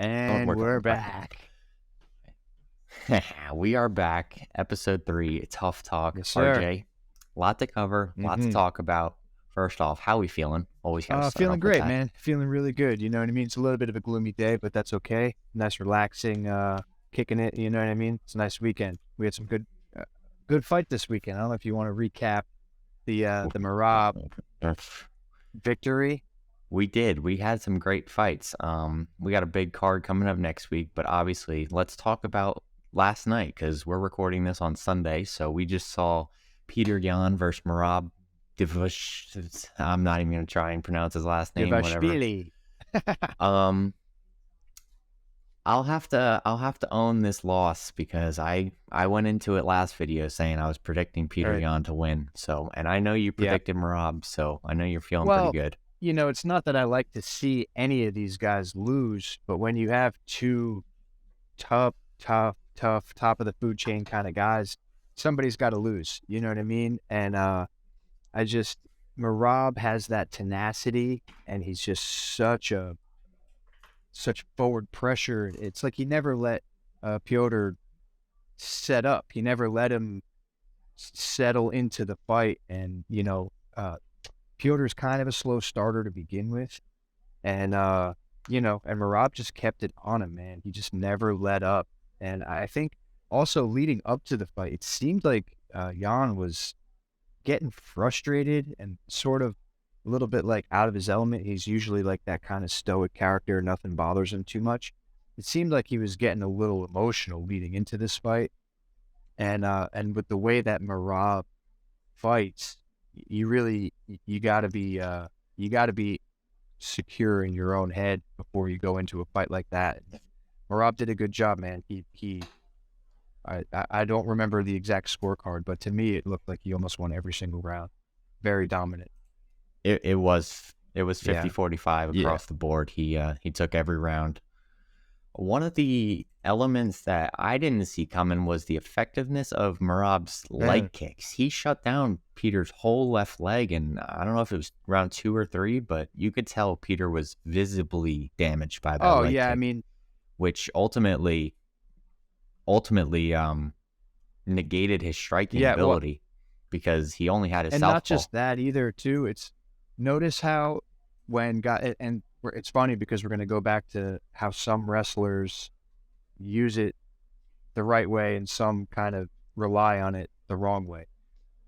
And we're back. We are back. Episode 3, Tough Talk. Yes, sir. RJ, lot to cover, lot to talk about. First off, how we feeling? Always got to start feeling off with great, that. man. Feeling really good. You know what I mean? It's a little bit of a gloomy day, but that's okay. Nice, relaxing, kicking it. You know what I mean? It's a nice weekend. We had some good fight this weekend. I don't know if you want to recap the Merab victory. We did. We had some great fights. We got a big card coming up next week, but obviously, let's talk about last night because we're recording this on Sunday. So we just saw Peter Yan versus Merab. I'm not even going to try and pronounce his last name. Divashvili. I'll have to own this loss because I went into it last video saying I was predicting Peter Yan to win. So, and I know you predicted Merab, so I know you're feeling pretty good. You know, it's not that I like to see any of these guys lose, but when you have two tough, top of the food chain kind of guys, somebody's got to lose. You know what I mean? And Merab has that tenacity, and he's just such forward pressure. It's like he never let Piotr set up. He never let him settle into the fight. And, you know, Piotr's kind of a slow starter to begin with. And, you know, and Merab just kept it on him, man. He just never let up. And I think also leading up to the fight, it seemed like Yan was getting frustrated and sort of a little bit like out of his element. He's usually like that kind of stoic character. Nothing bothers him too much. It seemed like he was getting a little emotional leading into this fight. And with the way that Merab fights, you gotta be secure in your own head before you go into a fight like that. Merab did a good job, man. I don't remember the exact scorecard, but to me it looked like he almost won every single round. Very dominant. It was 50-45 across the board. He took every round. One of the elements that I didn't see coming was the effectiveness of Merab's leg kicks. He shut down Peter's whole left leg, and I don't know if it was round 2 or 3, but you could tell Peter was visibly damaged by that leg kick, I mean, which ultimately negated his striking ability because he only had his southpaw. And not just that either, too. It's notice how it's funny because we're going to go back to how some wrestlers use it the right way and some kind of rely on it the wrong way.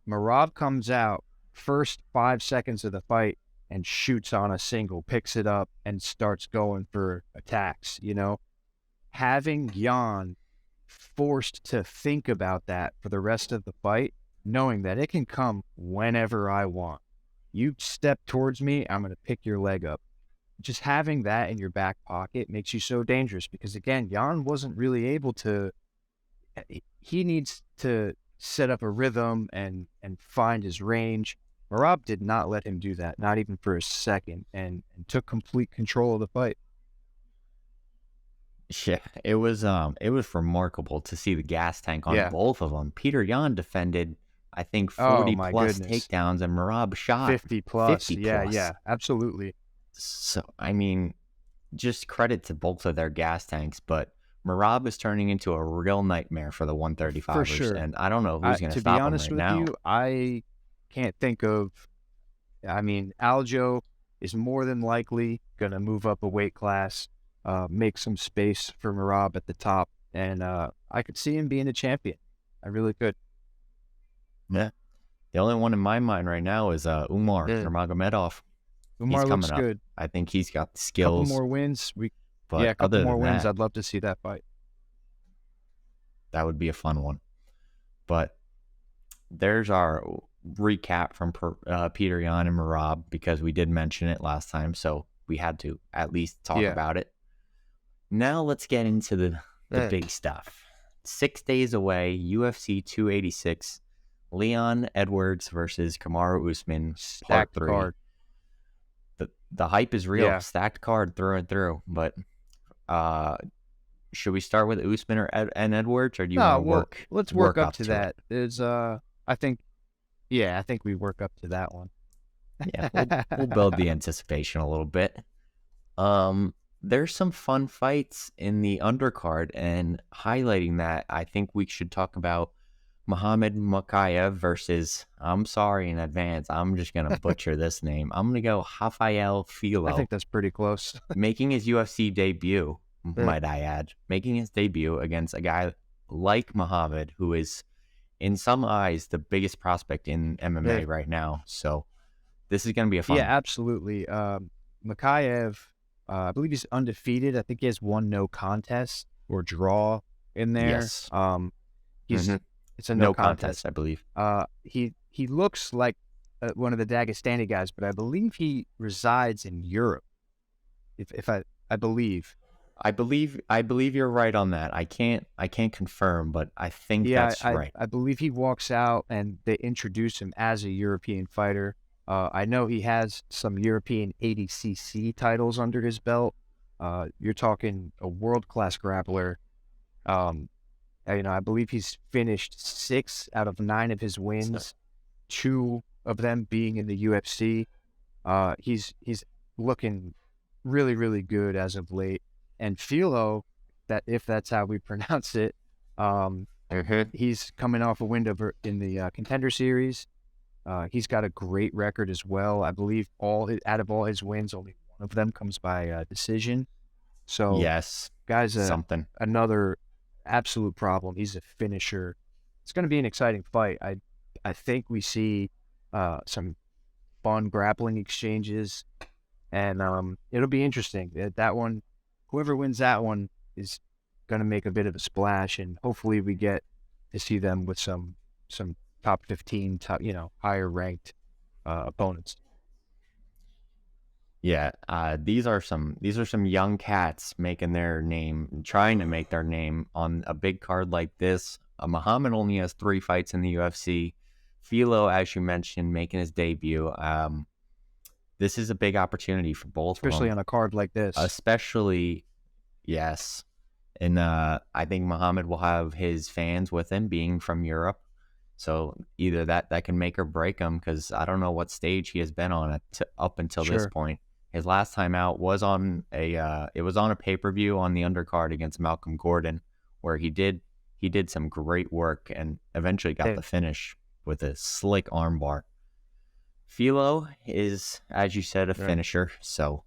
Merab comes out first 5 seconds of the fight and shoots on a single, picks it up and starts going for attacks, you know. Having Yan forced to think about that for the rest of the fight, knowing that it can come whenever I want. You step towards me, I'm going to pick your leg up. Just having that in your back pocket makes you so dangerous because, again, Yan wasn't really able to – he needs to set up a rhythm and find his range. Merab did not let him do that, not even for a second, and took complete control of the fight. Yeah, it was remarkable to see the gas tank on both of them. Peter Yan defended, I think, 40 plus takedowns, and Merab shot 50 plus. Yeah, absolutely. So, I mean, just credit to both of their gas tanks, but Merab is turning into a real nightmare for the 135ers. For sure. And I don't know who's going to stop him right now. To be honest with you, I can't think of... I mean, Aljo is more than likely going to move up a weight class, make some space for Merab at the top, and I could see him being a champion. I really could. Yeah. The only one in my mind right now is Umar Nurmagomedov. Umar looks good. I think he's got the skills. A couple more wins. A couple more wins. I'd love to see that fight. That would be a fun one. But there's our recap from Peter Yan and Merab because we did mention it last time, so we had to at least talk about it. Now let's get into the big stuff. 6 days away, UFC 286, Leon Edwards versus Kamaru Usman, part 3. Card. The hype is real. Stacked card through and through. But should we start with Usman and Edwards, or do you want to work? Let's work up to that. There's I think we work up to that one. Yeah, we'll build the anticipation a little bit. there's some fun fights in the undercard, and highlighting that, I think we should talk about Muhammad Mokaev versus, I'm sorry in advance, I'm just going to butcher this name. I'm going to go Rafael I Filo, think that's pretty close. making his UFC debut, Yeah. might I add, making his debut against a guy like Muhammad, who is, in some eyes, the biggest prospect in MMA Yeah. right now. So this is going to be a fun Yeah, absolutely. Makayev, I believe he's undefeated. I think he has one no contest or draw in there. Yes. He's Mhm. It's a No no contest, contest. I believe. He looks like one of the Dagestani guys, but I believe he resides in Europe. If I believe. I believe you're right on that. I can't confirm, but I think that's right. I believe he walks out and they introduce him as a European fighter. I know he has some European ADCC titles under his belt. You're talking a world-class grappler. I believe he's finished 6 out of 9 of his wins, 2 of them being in the UFC. He's looking really, really good as of late. And Filo, if that's how we pronounce it, he's coming off a win in the Contender Series. He's got a great record as well. I believe out of all his wins, only one of them comes by decision. So Yes, guy's something. another absolute problem. He's a finisher. It's going to be an exciting fight. I think we see some fun grappling exchanges, and it'll be interesting. That one, whoever wins that one is going to make a bit of a splash, and hopefully we get to see them with some top 15, higher ranked opponents. Yeah, these are some young cats making their name, trying to make their name on a big card like this. Muhammad only has 3 fights in the UFC. Filo, as you mentioned, making his debut. This is a big opportunity for both Especially of them. on a card like this. Especially, yes. And I think Muhammad will have his fans with him, being from Europe. So either that can make or break him, because I don't know what stage he has been on up until this Sure. point. His last time out was on a pay-per-view on the undercard against Malcolm Gordon, where he did some great work and eventually got the finish with a slick armbar. Filo is, as you said, a finisher, so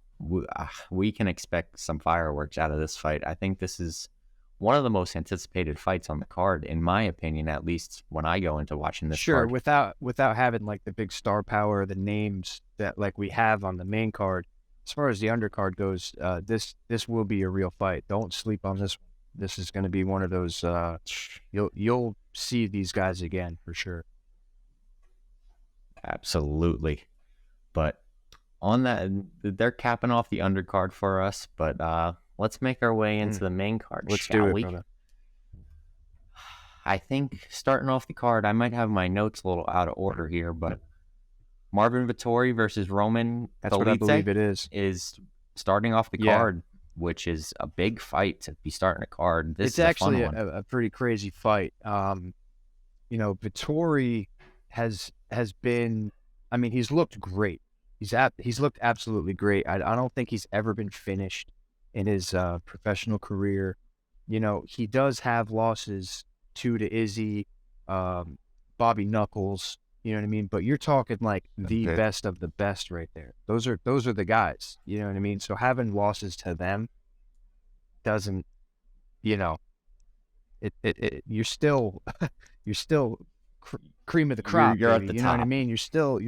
we can expect some fireworks out of this fight. I think this is one of the most anticipated fights on the card, in my opinion, at least when I go into watching this card. Without having like the big star power, the names that like we have on the main card. As far as the undercard goes, this will be a real fight. Don't sleep on this one. This is going to be one of those. You'll see these guys again for sure. Absolutely, but on that, they're capping off the undercard for us. But let's make our way into the main card. Let's shall do it, we? brother. I think starting off the card, I might have my notes a little out of order here, but Marvin Vettori versus Roman That's what I believe it is starting off the card, which is a big fight to be starting a card. It's actually a fun one. a pretty crazy fight. Vettori has been. I mean, he's looked great. He's looked absolutely great. I don't think he's ever been finished in his professional career. He does have losses, 2 to Izzy, Bobby Knuckles. You know what I mean? But you're talking like the best of the best right there. Those are the guys. You know what I mean? So having losses to them doesn't, you're still cream of the crop. You're at the you know what I top. mean? You're still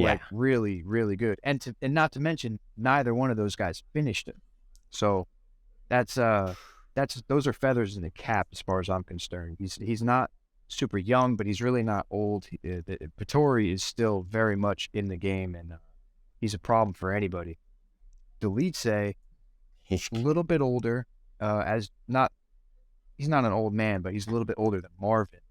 like really, really good. And not to mention, neither one of those guys finished him. So those are feathers in the cap as far as I'm concerned. He's not super young, but he's really not old. Vettori is still very much in the game, and he's a problem for anybody. Delice, a little bit older, he's not an old man, but he's a little bit older than Marvin.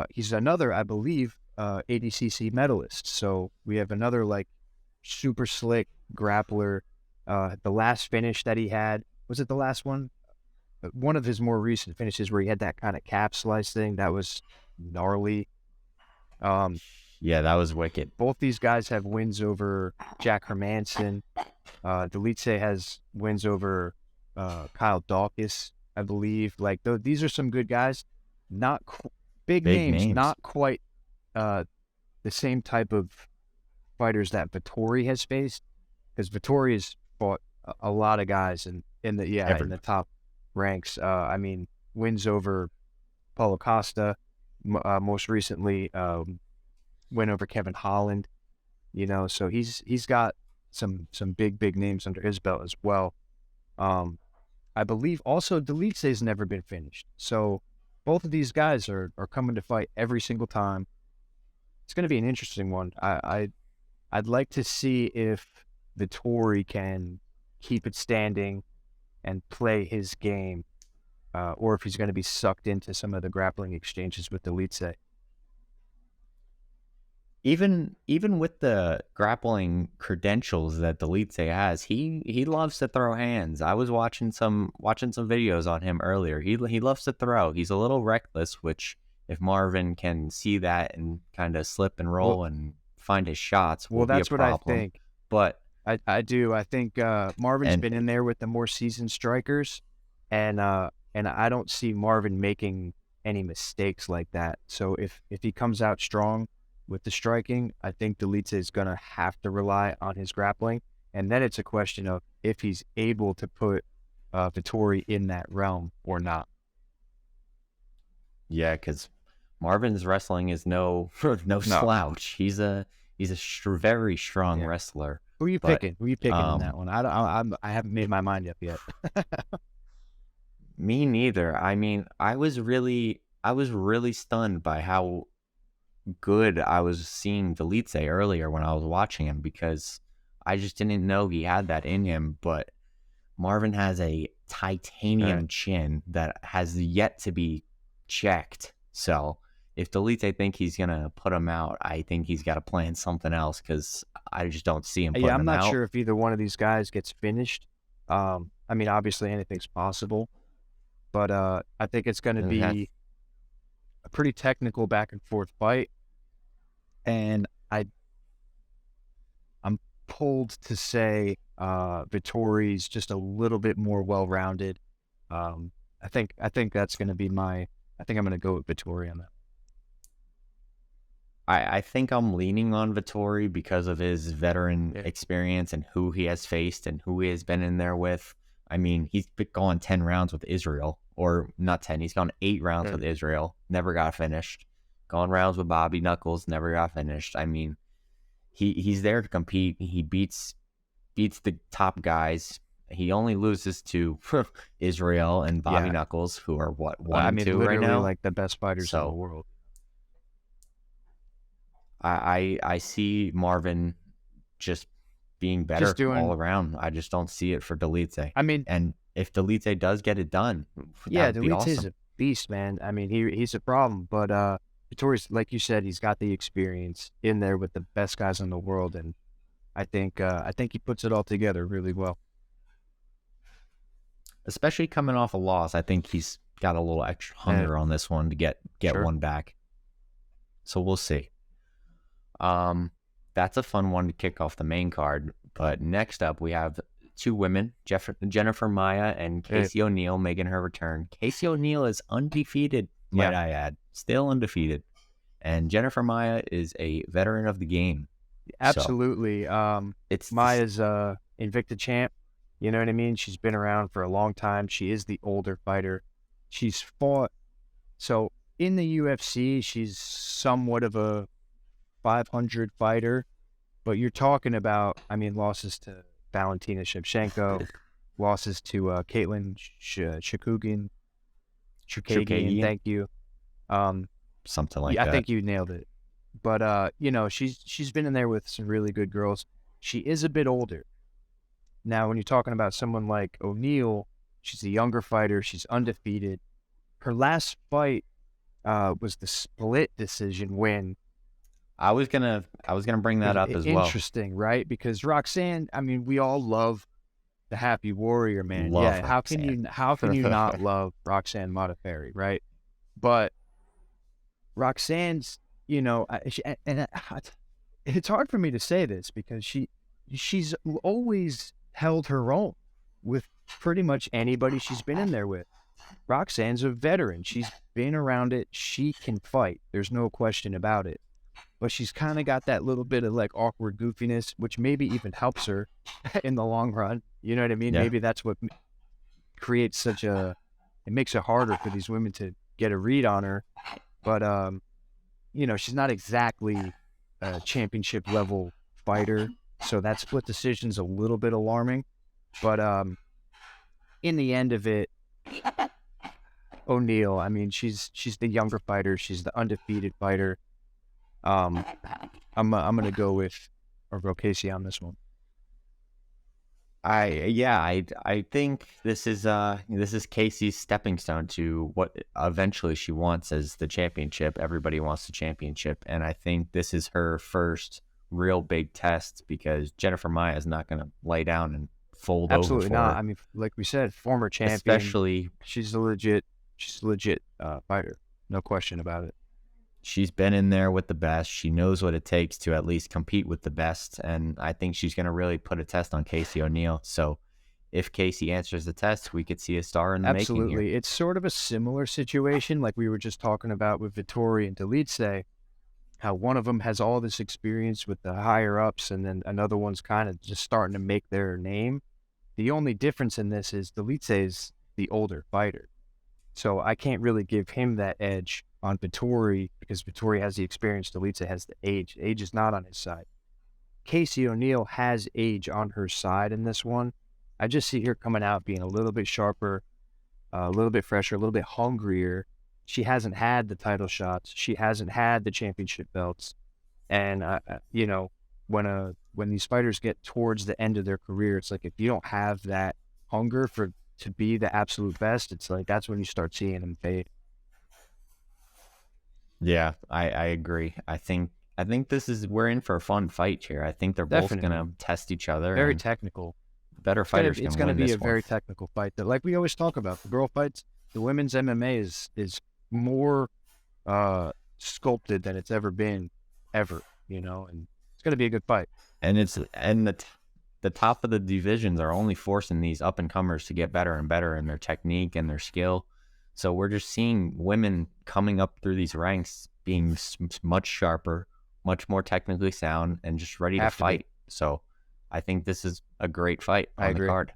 He's another, I believe, ADCC medalist. So we have another like super slick grappler. The last finish that he had, was it the last one? One of his more recent finishes where he had that kind of cap slice thing, that was gnarly. Yeah, that was wicked. Both these guys have wins over Jack Hermanson, Delice has wins over Kyle Dawkins, I believe. Like these are some good guys, not big names, not quite the same type of fighters that Vettori has faced, because Vettori has fought a lot of guys in the top ranks. I mean, wins over Paulo Costa, most recently win over Kevin Holland. You know, so he's got some big names under his belt as well. I believe also Delice has never been finished. So both of these guys are coming to fight every single time. It's going to be an interesting one. I'd like to see if Vettori can keep it standing and play his game, or if he's going to be sucked into some of the grappling exchanges with Delice. Even with the grappling credentials that Delice has, he loves to throw hands. I was watching some videos on him earlier. He loves to throw. He's a little reckless, which if Marvin can see that and kind of slip and roll and find his shots, will be a problem. That's what I think. But I do. I think Marvin's been in there with the more seasoned strikers, and I don't see Marvin making any mistakes like that. So if he comes out strong with the striking, I think Delice is going to have to rely on his grappling. And then it's a question of if he's able to put Vettori in that realm or not. Yeah, because Marvin's wrestling is no slouch. He's a very strong wrestler. Who are you picking? Who are you picking in that one? I haven't made my mind up yet. Me neither. I mean, I was really stunned by how good I was seeing Delice earlier when I was watching him, because I just didn't know he had that in him. But Marvin has a titanium chin that has yet to be checked. So if Delice think he's gonna put him out, I think he's got to plan something else, because I just don't see him putting him out. I'm not sure if either one of these guys gets finished. I mean, obviously anything's possible, but I think it's going to be a pretty technical back and forth fight, and I'm pulled to say Vettori's just a little bit more well-rounded. I think that's going to be I think I'm going to go with Vettori on that. I think I'm leaning on Vettori because of his veteran experience and who he has faced and who he has been in there with. I mean, he's gone 10 rounds with Israel, or not 10. He's gone 8 rounds with Israel, never got finished. Gone rounds with Bobby Knuckles, never got finished. I mean, he's there to compete. He beats the top guys. He only loses to Israel and Bobby Knuckles, who are 1 and 2 right now, like the best fighters in the world. I see Marvin just being better all around. I just don't see it for Delice. I mean, and if Delice does get it done, Delice is a beast, man. I mean, he's a problem, but Vettori's, like you said, he's got the experience in there with the best guys in the world, and I think he puts it all together really well. Especially coming off a loss, I think he's got a little extra hunger on this one to get one back. So we'll see. That's a fun one to kick off the main card. But next up, we have 2 women, Jennifer Maia and Casey O'Neill, making her return. Casey O'Neill is undefeated, might I add, still undefeated. And Jennifer Maia is a veteran of the game. Absolutely. So, Maia's Invicta champ. You know what I mean? She's been around for a long time. She is the older fighter. She's fought. So in the UFC, she's somewhat of a 500 fighter, but you're talking about, I mean, losses to Valentina Shevchenko, losses to Caitlin Chookagian, thank you. Something like that. I think you nailed it. But you know, she's been in there with some really good girls. She is a bit older. Now, when you're talking about someone like O'Neill, she's a younger fighter. She's undefeated. Her last fight was the split decision win. I was gonna bring that up as well. Interesting, right? Because Roxanne, I mean, we all love the Happy Warrior, man. How can you not love Roxanne Modafferi, right? But Roxanne's, you know, it's hard for me to say this because she's always held her own with pretty much anybody she's been in there with. Roxanne's a veteran. She's been around it. She can fight. There's no question about it. But she's kind of got that little bit of like awkward goofiness, which maybe even helps her in the long run. You know what I mean? Yeah. Maybe that's what creates it makes it harder for these women to get a read on her. But, she's not exactly a championship level fighter. So that split decision's a little bit alarming. But in the end of it, O'Neal, I mean, she's the younger fighter. She's the undefeated fighter. I'm gonna go with Casey on this one. I think this is Casey's stepping stone to what eventually she wants as the championship. Everybody wants the championship, and I think this is her first real big test because Jennifer Maia is not going to lay down and fold Absolutely over for not. her. I mean, like we said, former champion. Especially, she's a legit fighter. No question about it. She's been in there with the best. She knows what it takes to at least compete with the best. And I think she's going to really put a test on Casey O'Neal. So if Casey answers the test, we could see a star in the making here. Absolutely. It's sort of a similar situation like we were just talking about with Vettori and Delice, how one of them has all this experience with the higher ups and then another one's kind of just starting to make their name. The only difference in this is Delice is the older fighter. So I can't really give him that edge on Vettori because Vettori has the experience, Delice has the age. Age is not on his side. Casey O'Neal has age on her side in this one. I just see her coming out being a little bit sharper, a little bit fresher, a little bit hungrier. She hasn't had the title shots. She hasn't had the championship belts. And, when these fighters get towards the end of their career, it's like if you don't have that hunger to be the absolute best, it's like that's when you start seeing them fade. Yeah, I agree. I think we're in for a fun fight here. I think they're both going to test each other. Very technical. Better fighters It's going to be a very technical fight. That, like we always talk about, the girl fights, the women's MMA is more sculpted than it's ever been, and it's going to be a good fight. And the top of the divisions are only forcing these up and comers to get better and better in their technique and their skill. So we're just seeing women coming up through these ranks being much sharper, much more technically sound, and just ready to fight. So I think this is a great fight on the card.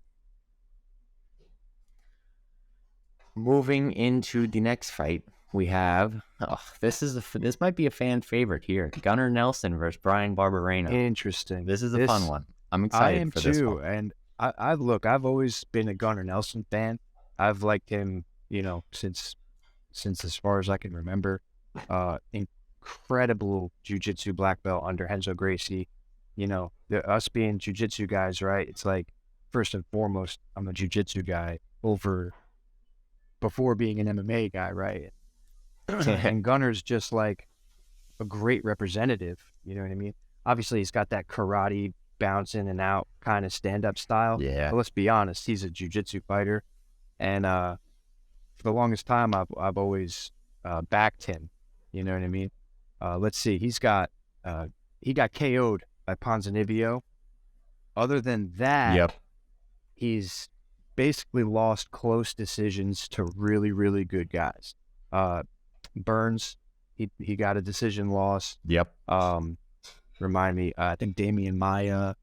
Moving into the next fight, we have this might be a fan favorite here: Gunnar Nelson versus Brian Barberena. Interesting. This is a fun one. I'm excited for this one. And I've always been a Gunnar Nelson fan. I've liked him, since as far as I can remember. Incredible jiu-jitsu black belt under Renzo Gracie. Us being jiu-jitsu guys, right? It's like, first and foremost, I'm a jiu-jitsu guy before being an MMA guy, right? And Gunnar's just like a great representative, you know what I mean? Obviously, he's got that karate bounce in and out kind of stand-up style. Yeah. But let's be honest, he's a jiu-jitsu fighter. And for the longest time, I've always backed him, you know what I mean? Let's see, he got KO'd by Ponzinibbio. Other than that, he's basically lost close decisions to really, really good guys. Burns, he got a decision loss. Remind me, I think Damian Maia,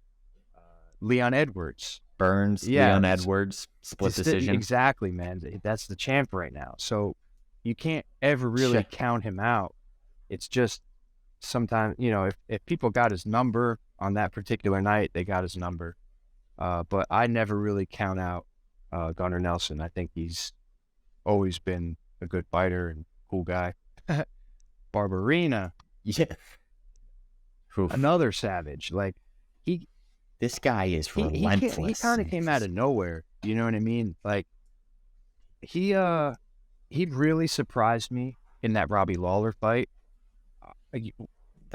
Leon Edwards. Burns, Leon Edwards, split decision. Exactly, man. That's the champ right now. So you can't ever really count him out. It's just sometimes, if people got his number on that particular night, they got his number. But I never really count out Gunnar Nelson. I think he's always been a good fighter and cool guy. Barberena. Yeah. Another savage. Like, this guy is relentless. He kind of came out of nowhere. You know what I mean? Like, he really surprised me in that Robbie Lawler fight.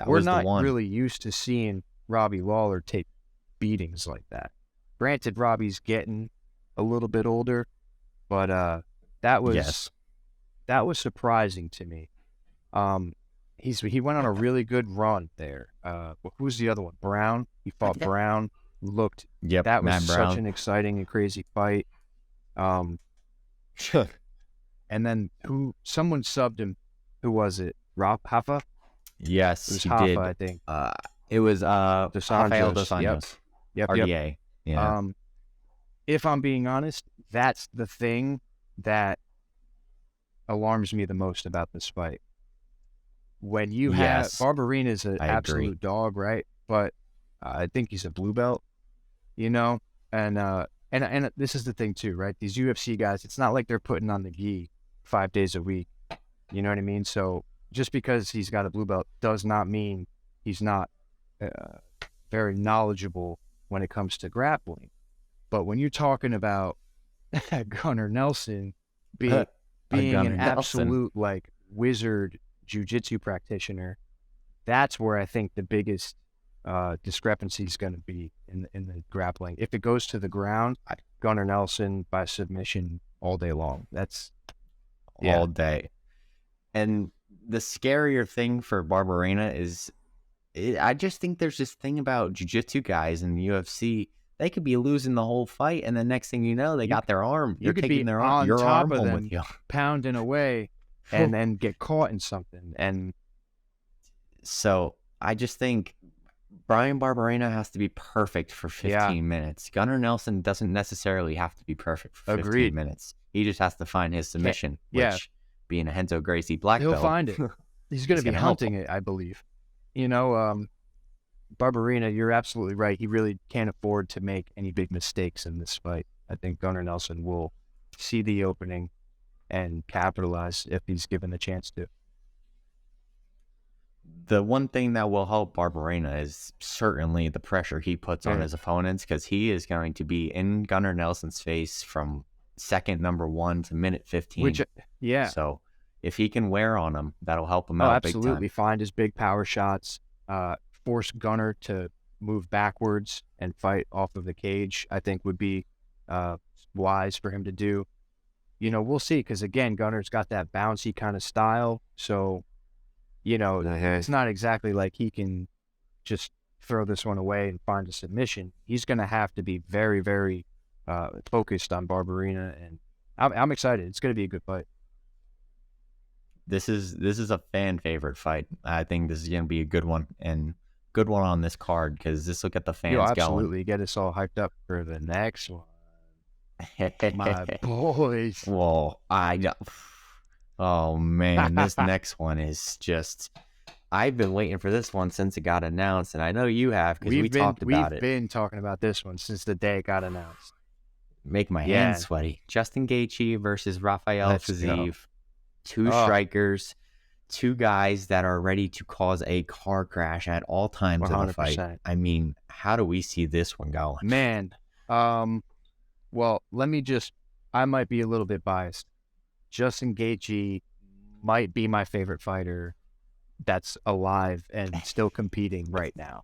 We're not really used to seeing Robbie Lawler take beatings like that. Granted, Robbie's getting a little bit older, but that was surprising to me. He went on a really good run there. Who's the other one? Brown. He fought Brown. looked. Yep, That was Matt such Brown. an exciting and crazy fight. And then someone subbed him. Who was it? Hoffa? Yes, It was he Hoffa, did. I think. It was Rafael Dos Yep. Anjos, Yep. RDA. Yeah. If I'm being honest, that's the thing that alarms me the most about this fight. When you have Yes, Barberina's an I agree. absolute dog, right? But I think he's a blue belt, you know? And this is the thing too, right? These UFC guys, it's not like they're putting on the gi 5 days a week. You know what I mean? So just because he's got a blue belt does not mean he's not very knowledgeable when it comes to grappling. But when you're talking about Gunnar Nelson being Gunnar an absolute like wizard jiu-jitsu practitioner, that's where I think the biggest discrepancy is going to be in the grappling. If it goes to the ground, Gunnar Nelson by submission all day long. That's all day. And the scarier thing for Barberena is, I just think there's this thing about jiu-jitsu guys in the UFC. They could be losing the whole fight, and the next thing you know, they got their arm. You're taking their arm, your arm home with you, pounding away, and then get caught in something. And so I just think Brian Barberena has to be perfect for 15 minutes. Gunnar Nelson doesn't necessarily have to be perfect for 15 minutes. He just has to find his submission, which, being a Renzo Gracie black belt, he'll find it. He's going to be hunting it, I believe. You know, Barberena, you're absolutely right. He really can't afford to make any big mistakes in this fight. I think Gunnar Nelson will see the opening and capitalize if he's given the chance to. The one thing that will help Barberena is certainly the pressure he puts on his opponents, because he is going to be in Gunnar Nelson's face from second number 1 to minute 15. So if he can wear on him, that'll help him out big time. Absolutely. Find his big power shots, force Gunnar to move backwards and fight off of the cage, I think would be wise for him to do. You know, we'll see, because again, Gunnar's got that bouncy kind of style. So, you know, it's not exactly like he can just throw this one away and find a submission. He's going to have to be very, very focused on Barberena, and I'm excited. It's going to be a good fight. This is a fan favorite fight. I think this is going to be a good one, and good one on this card, because this will get the fans going. Absolutely. Get us all hyped up for the next one. My boys. Well, oh man, this next one is just, I've been waiting for this one since it got announced, and I know you have, because we talked about it. We've been talking about this one since the day it got announced. Make my hands sweaty. Justin Gaethje versus Rafael Fiziev. Two strikers, two guys that are ready to cause a car crash at all times 100%. In the fight. I mean, how do we see this one going? Man, well, I might be a little bit biased. Justin Gaethje might be my favorite fighter that's alive and still competing right now.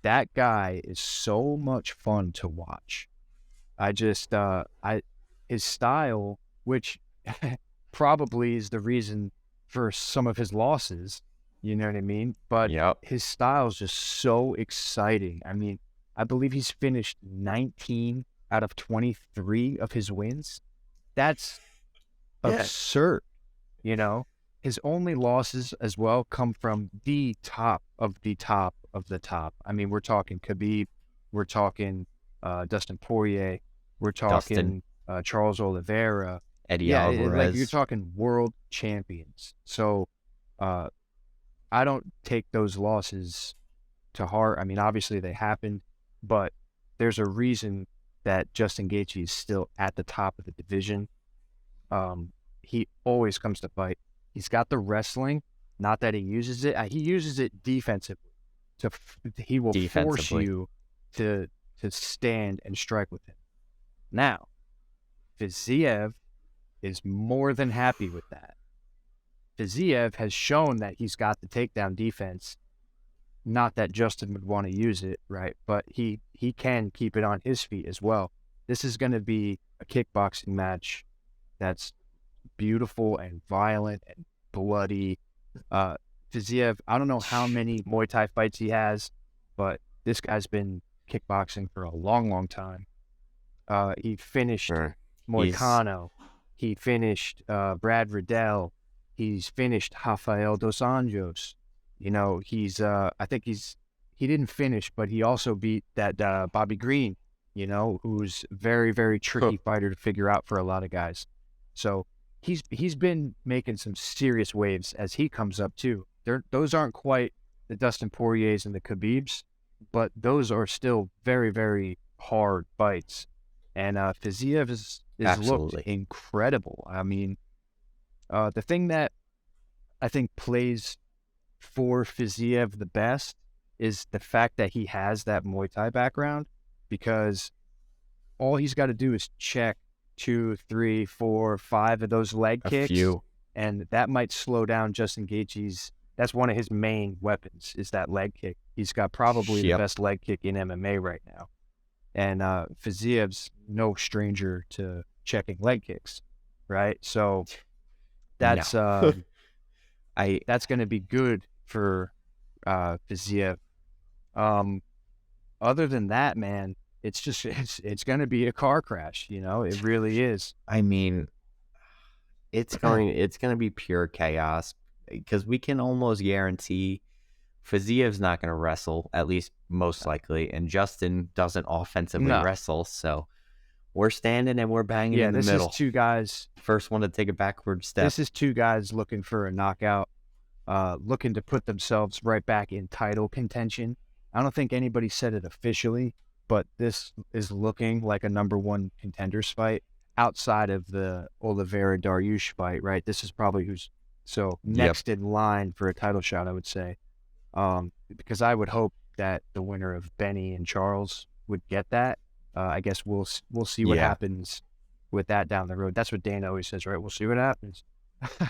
That guy is so much fun to watch. His style, which probably is the reason for some of his losses, you know what I mean? But his style is just so exciting. I mean, I believe he's finished 19 out of 23 of his wins. That's absurd, you know? His only losses as well come from the top of the top of the top. I mean, we're talking Khabib, we're talking Dustin Poirier, we're talking Charles Oliveira, Eddie Alvarez. Like you're talking world champions. So I don't take those losses to heart. I mean, obviously they happened, but there's a reason that Justin Gaethje is still at the top of the division. He always comes to fight. He's got the wrestling, not that he uses it. He uses it defensively. He will force you to stand and strike with him. Now, Fiziev is more than happy with that. Fiziev has shown that he's got the takedown defense. Not that Justin would want to use it, right? But he can keep it on his feet as well. This is going to be a kickboxing match that's beautiful and violent and bloody. Fiziev, I don't know how many Muay Thai fights he has, but this guy's been kickboxing for a long, long time. He finished Moicano. He finished Brad Riddell. He's finished Rafael dos Anjos. You know, he didn't finish, but he also beat that Bobby Green, you know, who's very, very tricky fighter to figure out for a lot of guys. So he's been making some serious waves as he comes up too. Those aren't quite the Dustin Poiriers and the Khabibs, but those are still very, very hard fights. And Fiziev is looked incredible. I mean, the thing that I think plays for Fiziev the best is the fact that he has that Muay Thai background, because all he's got to do is check 2, 3, 4, 5 of those leg kicks, and that might slow down Justin Gaethje's. That's one of his main weapons, is that leg kick. He's got probably the best leg kick in MMA right now. And Fiziev's no stranger to checking leg kicks, right? So that's that's going to be good for Fiziev. Other than that, man, it's just it's going to be a car crash. You know, it really is. I mean, it's going to be pure chaos, because we can almost guarantee Fiziev's not going to wrestle, at least most likely, and Justin doesn't offensively wrestle, so we're standing and we're banging in the middle. This is two guys. First one to take a backward step. This is two guys looking for a knockout, looking to put themselves right back in title contention. I don't think anybody said it officially, but this is looking like a number one contenders fight outside of the Oliveira Dariush fight, right? This is probably who's next in line for a title shot, I would say. Because I would hope that the winner of Benny and Charles would get that. I guess we'll see what happens with that down the road. That's what Dana always says, right? We'll see what happens.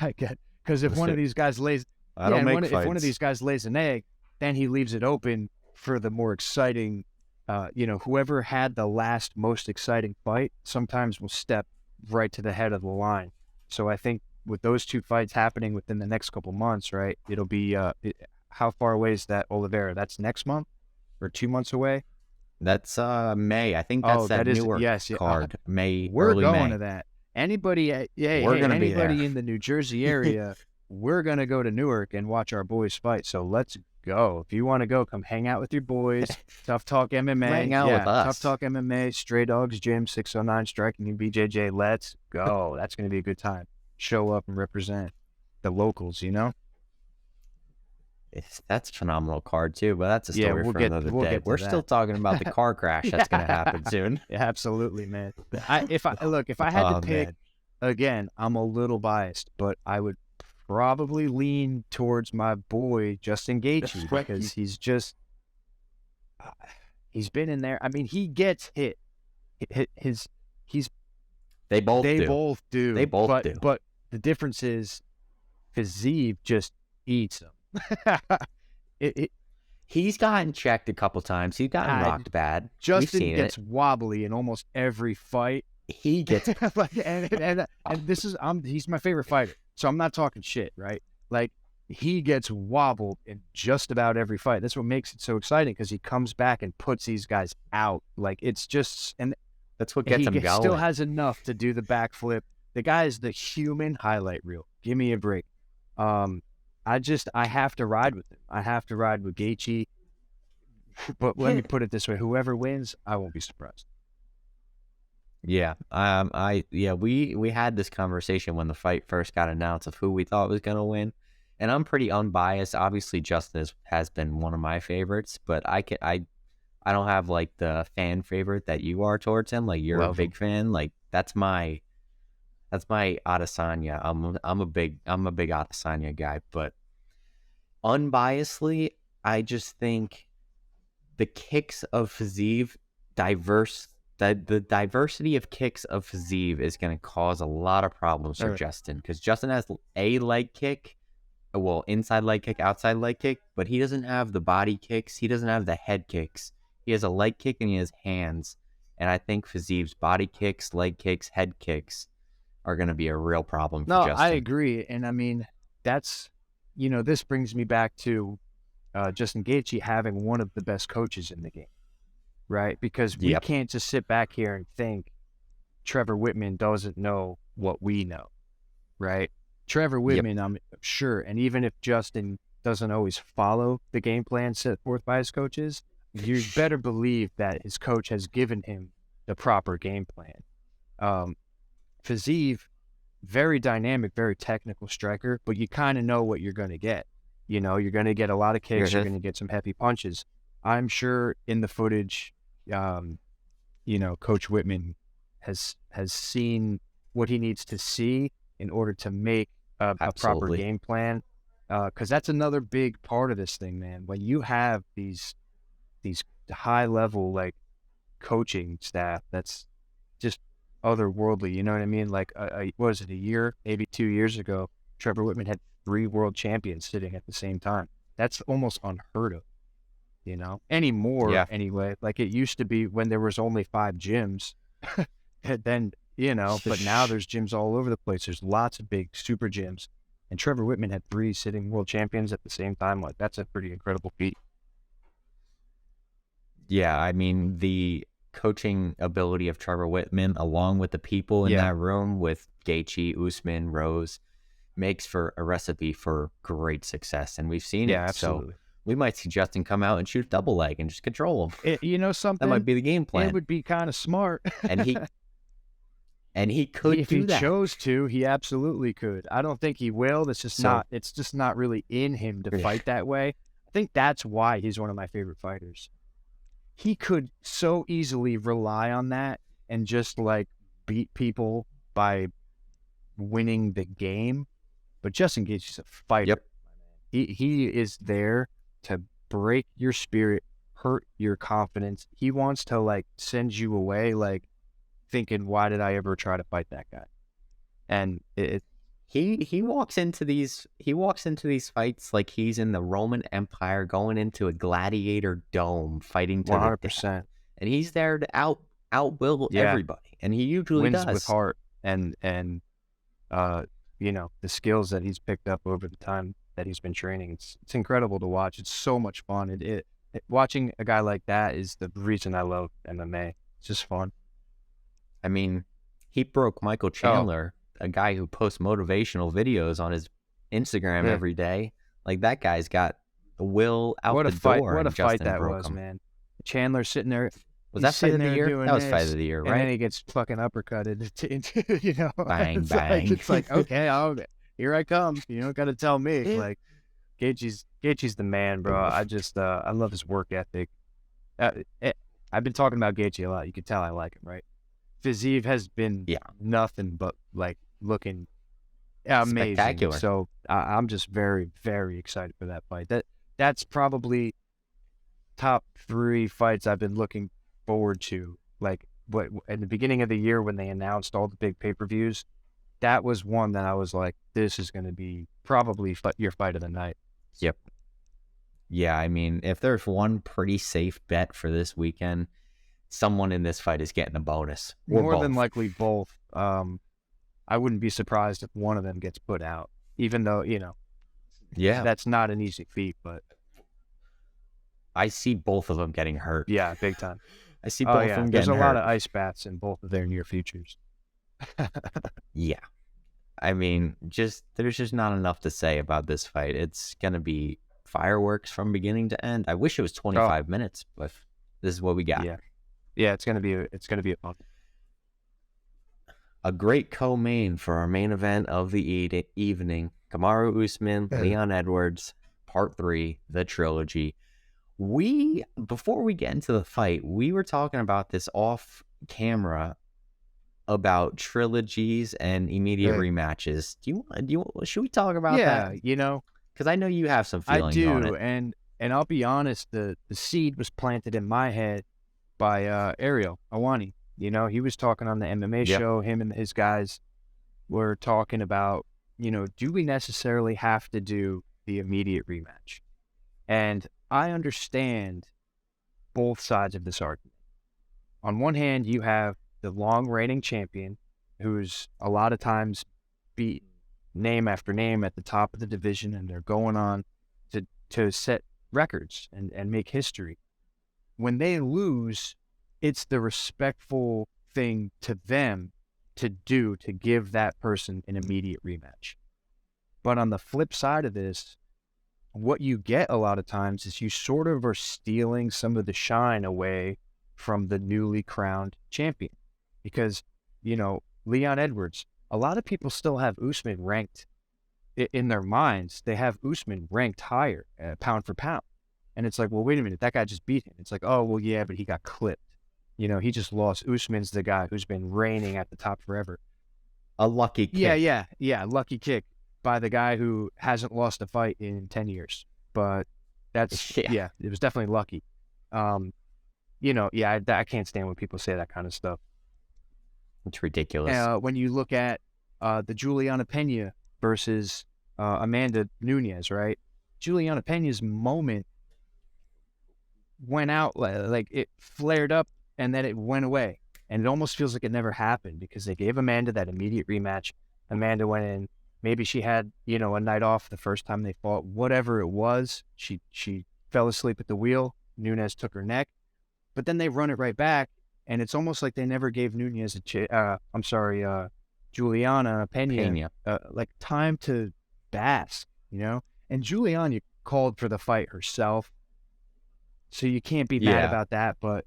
I get, because if one of these guys lays, if one of these guys lays an egg, then he leaves it open for the more exciting. Whoever had the last most exciting fight sometimes will step right to the head of the line. So I think with those two fights happening within the next couple months, right? It'll be how far away is that Oliveira? That's next month or 2 months away? That's May. I think that's that Newark card. May. We're going May. to that. Anybody in the New Jersey area, we're going to go to Newark and watch our boys fight. So let's go. If you want to go, come hang out with your boys. Tough Talk MMA. Hang out with us. Tough Talk MMA, Stray Dogs Gym, 609 Striking and BJJ. Let's go. That's going to be a good time. Show up and represent the locals, you know? That's a phenomenal card too, but that's a story for another day. We're still talking about the car crash that's going to happen soon. Yeah, absolutely, man. If I had to pick, again, I'm a little biased, but I would probably lean towards my boy Justin Gaethje, because he's been in there. I mean, he gets hit. They both do. But the difference is Fiziev just eats them. He's gotten checked a couple times. He's gotten knocked bad. Justin gets wobbly in almost every fight. He gets and he's my favorite fighter, so I'm not talking shit, right? Like, he gets wobbled in just about every fight. That's what makes it so exciting, because he comes back and puts these guys out. Like, it's just, and that's what gets him going. He still has enough to do the backflip. The guy is the human highlight reel. Give me a break. I have to ride with him. I have to ride with Gaethje. But let me put it this way: whoever wins, I won't be surprised. Yeah. We had this conversation when the fight first got announced of who we thought was going to win, and I'm pretty unbiased. Obviously, Justin has been one of my favorites, but I don't have like the fan favorite that you are towards him. Like, you're a big fan. Like, that's my Adesanya. I'm a big Adesanya guy, but unbiasedly, I just think the kicks of Fiziev the diversity of kicks of Fiziev is going to cause a lot of problems for Justin, because Justin has a leg kick, inside leg kick, outside leg kick, but he doesn't have the body kicks. He doesn't have the head kicks. He has a leg kick and he has hands, and I think Fiziev's body kicks, leg kicks, head kicks are going to be a real problem for Justin. I agree. And I mean, that's, this brings me back to Justin Gaethje having one of the best coaches in the game. right? Because we can't just sit back here and think Trevor Whitman doesn't know what we know, right? Trevor Whitman, I'm sure, and even if Justin doesn't always follow the game plan set forth by his coaches, you better believe that his coach has given him the proper game plan. Fiziev, very dynamic, very technical striker, but you kind of know what you're going to get. You know, you're going to get a lot of kicks, you're going to get some heavy punches. I'm sure in the footage, you know, Coach Whitman has seen what he needs to see in order to make a proper game plan. Because that's another big part of this thing, man. When you have these high level like coaching staff, that's just otherworldly. You know what I mean? Like, what was it, a year, maybe 2 years ago, Trevor Whitman had 3 world champions sitting at the same time. That's almost unheard of, you know, anymore. Anyway, like it used to be when there was only 5 gyms. And then, you know, but now there's gyms all over the place. There's lots of big super gyms. And Trevor Whitman had 3 sitting world champions at the same time. Like, that's a pretty incredible feat. Yeah, I mean, the coaching ability of Trevor Whitman, along with the people in that room with Gaethje, Usman, Rose, makes for a recipe for great success. And we've seen it. Absolutely. So we might see Justin come out and shoot double leg and just control him. You know something? That might be the game plan. It would be kind of smart. And he could if do that. If he chose to, he absolutely could. I don't think he will. It's just not really in him to fight that way. I think that's why he's one of my favorite fighters. He could so easily rely on that and just like beat people by winning the game. But Justin Gaethje's a fighter. He is there to break your spirit, hurt your confidence. He wants to like send you away like thinking, why did I ever try to fight that guy? And he walks into these fights like he's in the Roman Empire, going into a gladiator dome, fighting to 100%. The death. And he's there to outwill everybody, and he usually wins does with heart and you know, the skills that he's picked up over the time that he's been training. It's incredible to watch. It's so much fun. Watching a guy like that is the reason I love MMA. It's just fun. I mean, he broke Michael Chandler, a guy who posts motivational videos on his Instagram every day. Like, that guy's got the will out the door. What a fight that was, man. Chandler sitting there. Was that fight of the year? That was fight of the year, right? And then he gets fucking uppercutted. You know, bang, bang. It's like okay, here I come. You don't got to tell me. Like, Gaethje's the man, bro. I just I love his work ethic. I've been talking about Gaethje a lot. You can tell I like him, right? Fiziev has been nothing but like looking amazing. Spectacular. So I'm just very, very excited for that fight. That's probably top 3 fights I've been looking forward to. Like, what at the beginning of the year when they announced all the big pay-per-views, that was one that I was like, this is going to be probably your fight of the night. Yep. Yeah, I mean, if there's one pretty safe bet for this weekend, someone in this fight is getting a bonus. More than likely both. I wouldn't be surprised if one of them gets put out, even though, you know, that's not an easy feat, but I see both of them getting hurt. Yeah, big time. I see both of them getting hurt. There's a lot of ice baths in both of their near futures. Yeah. I mean, there's just not enough to say about this fight. It's going to be fireworks from beginning to end. I wish it was 25 minutes, but this is what we got. Yeah, it's gonna be a fun. A great co-main for our main event of the evening: Kamaru Usman, Leon Edwards, Part 3, the Trilogy. Before we get into the fight, we were talking about this off camera about trilogies and immediate rematches. Should we talk about that? Yeah, you know, because I know you have some feelings on it. And I'll be honest, the seed was planted in my head by Ariel Awani. You know, he was talking on the MMA show. Him and his guys were talking about, you know, do we necessarily have to do the immediate rematch? And I understand both sides of this argument. On one hand, you have the long reigning champion who's a lot of times beaten name after name at the top of the division, and they're going on to set records and make history. when they lose, it's the respectful thing to them to do to give that person an immediate rematch. But on the flip side of this, what you get a lot of times is you sort of are stealing some of the shine away from the newly crowned champion. Because, Leon Edwards, a lot of people still have Usman ranked in their minds. They have Usman ranked higher, pound for pound. And it's like, well, wait a minute, that guy just beat him. It's like, oh, well, yeah, but he got clipped. He just lost. Usman's the guy who's been reigning at the top forever. A lucky kick. Yeah, lucky kick by the guy who hasn't lost a fight in 10 years. But that's, it was definitely lucky. I can't stand when people say that kind of stuff. It's ridiculous. When you look at the Juliana Pena versus Amanda Nunes, right? Juliana Pena's moment went out, like it flared up and then it went away. And it almost feels like it never happened because they gave Amanda that immediate rematch. Amanda went in. Maybe she had, a night off the first time they fought. Whatever it was, she fell asleep at the wheel. Nunes took her neck. But then they run it right back. And it's almost like they never gave Juliana Pena, like time to bask, And Juliana called for the fight herself. So you can't be mad about that. But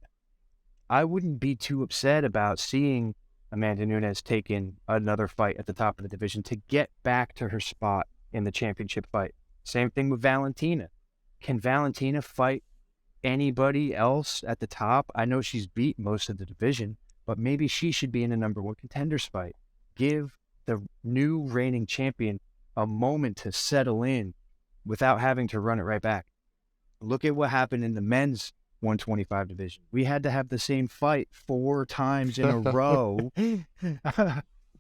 I wouldn't be too upset about seeing Amanda Nunes taking another fight at the top of the division to get back to her spot in the championship fight. Same thing with Valentina. Can Valentina fight anybody else at the top? I know she's beat most of the division, but maybe she should be in a number one contenders fight. Give the new reigning champion a moment to settle in without having to run it right back. Look at what happened in the men's 125 division. We had to have the same fight 4 times in a row.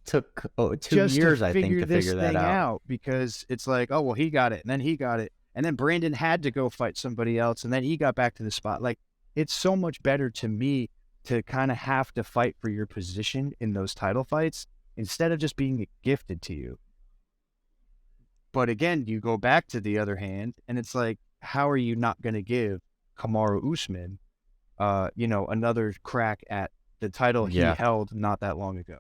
Took 2 years, I think, to figure that out. Because it's like, oh, well, he got it, and then he got it. And then Brandon had to go fight somebody else, and then he got back to the spot. Like, it's so much better to me to kind of have to fight for your position in those title fights instead of just being gifted to you. But again, you go back to the other hand, and it's like, how are you not going to give Kamaru Usman, another crack at the title he held not that long ago?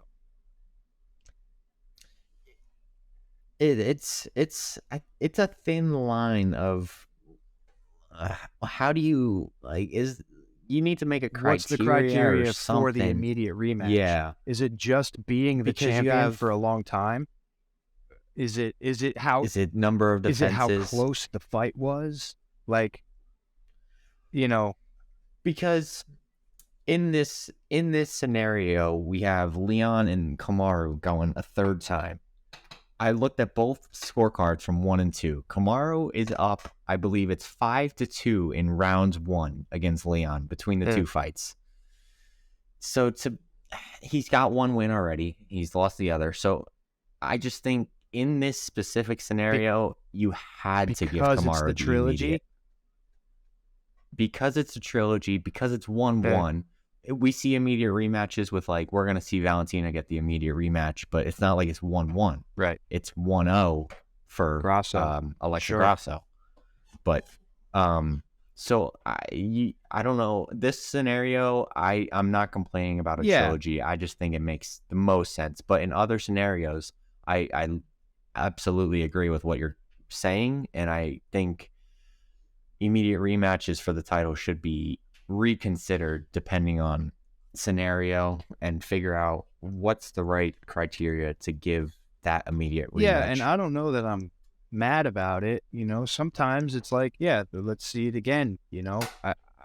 It's a thin line of how do you you need to make a criteria. What's the criteria for the immediate rematch? Yeah, is it just being the champion for a long time? Is it number of defenses? Is it how close the fight was? Like, because in this scenario, we have Leon and Kamaru going a third time. I looked at both scorecards from 1 and 2. Kamaru is up, I believe it's 5-2 in rounds 1 against Leon between the two fights. So he's got 1 win already. He's lost the other. So I just think in this specific scenario, you had to give Kamaru the trilogy. Because it's a trilogy, because it's 1-1, we see immediate rematches with we're going to see Valentina get the immediate rematch, but it's not like it's 1-1. Right. It's 1-0 for Alexa Grasso. But so I don't know. This scenario, I'm not complaining about a trilogy. I just think it makes the most sense. But in other scenarios, I absolutely agree with what you're saying, and I think immediate rematches for the title should be reconsidered depending on scenario and figure out what's the right criteria to give that immediate rematch. Yeah, and I don't know that I'm mad about it. Sometimes it's like, let's see it again.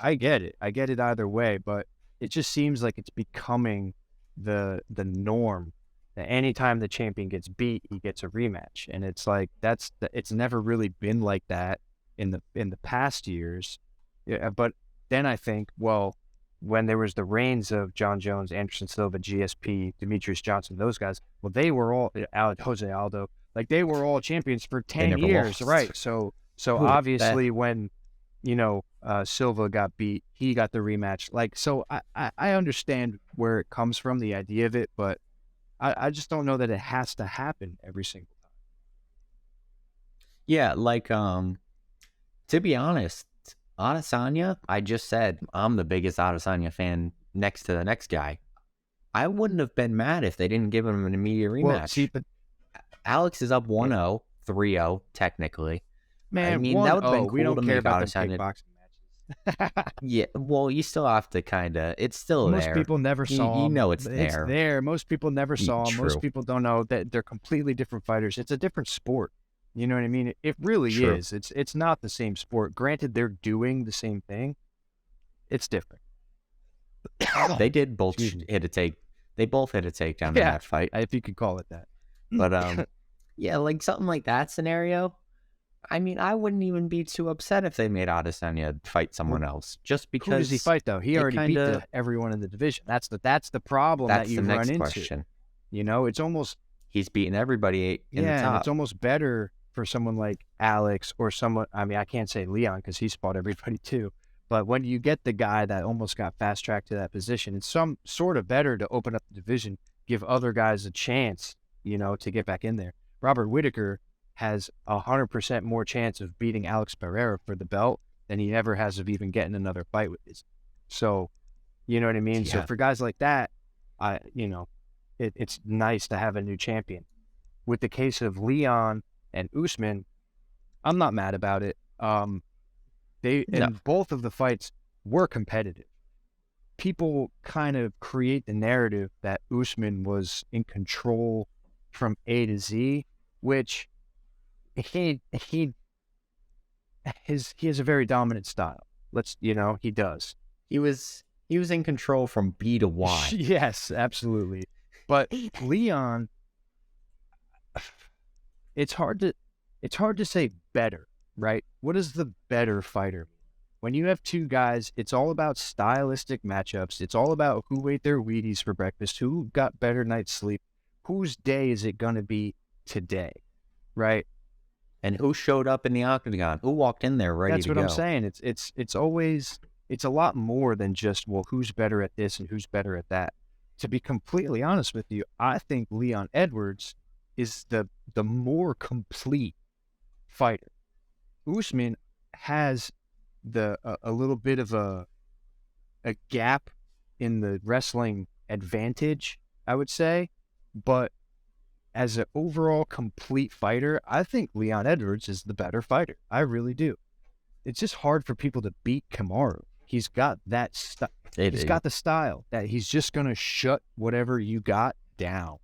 I get it. I get it either way, but it just seems like it's becoming the norm that anytime the champion gets beat, he gets a rematch. And it's like, it's never really been like that in the past years. Yeah, but then I think, well, when there was the reigns of John Jones, Anderson Silva, GSP, Demetrius Johnson, those guys, well, they were all Jose Aldo, they were all champions for 10 years, right? So obviously when Silva got beat, he got the rematch. So I understand where it comes from, the idea of it, but I just don't know that it has to happen every single time. Yeah, to be honest, Adesanya, I just said I'm the biggest Adesanya fan next to the next guy. I wouldn't have been mad if they didn't give him an immediate rematch. Well, see, but Alex is up 1-0, 3-0 technically. man, I mean, that would have been cool we don't to care make about the Adesanya. kickboxing matches. Yeah, well, you still have to kind of. It's still Most there. people never saw You him. know it's there. It's there. Most people never saw him. True. Most people don't know that they're completely different fighters. It's a different sport. You know what I mean? It really True. is. It's not the same sport. Granted, they're doing the same thing. It's different. They did both hit a take. They both hit a takedown in that fight, if you could call it that. But yeah, like something like that scenario. I mean, I wouldn't even be too upset if they made Adesanya fight someone else, just because. Who does he fight though? He already beat everyone in the division. That's the problem that you run into. Question. You know, it's almost he's beaten everybody in the top. And it's almost better for someone like Alex or someone. I mean, I can't say Leon because he's fought everybody too. But when you get the guy that almost got fast tracked to that position, it's some sort of better to open up the division, give other guys a chance, you know, to get back in there. Robert Whittaker has 100% more chance of beating Alex Pereira for the belt than he ever has of even getting another fight with this. So, you know what I mean? Yeah. So for guys like that, it's nice to have a new champion. With the case of Leon and Usman, I'm not mad about it. Both of the fights were competitive. People kind of create the narrative that Usman was in control from A to Z, which he has a very dominant style. He does. He was in control from B to Y. Yes, absolutely. But Leon, it's hard to say better, right? What is the better fighter? When you have two guys, it's all about stylistic matchups. It's all about who ate their Wheaties for breakfast, who got better night's sleep, whose day is it going to be today, right? And who showed up in the octagon? Who walked in there ready to go? That's what I'm saying. It's a lot more than just, well, who's better at this and who's better at that. To be completely honest with you, I think Leon Edwards is the more complete fighter. Usman has a little bit of a gap in the wrestling advantage, I would say, but as an overall complete fighter, I think Leon Edwards is the better fighter. I really do. It's just hard for people to beat Kamaru. He's got that He's got the style that he's just going to shut whatever you got down.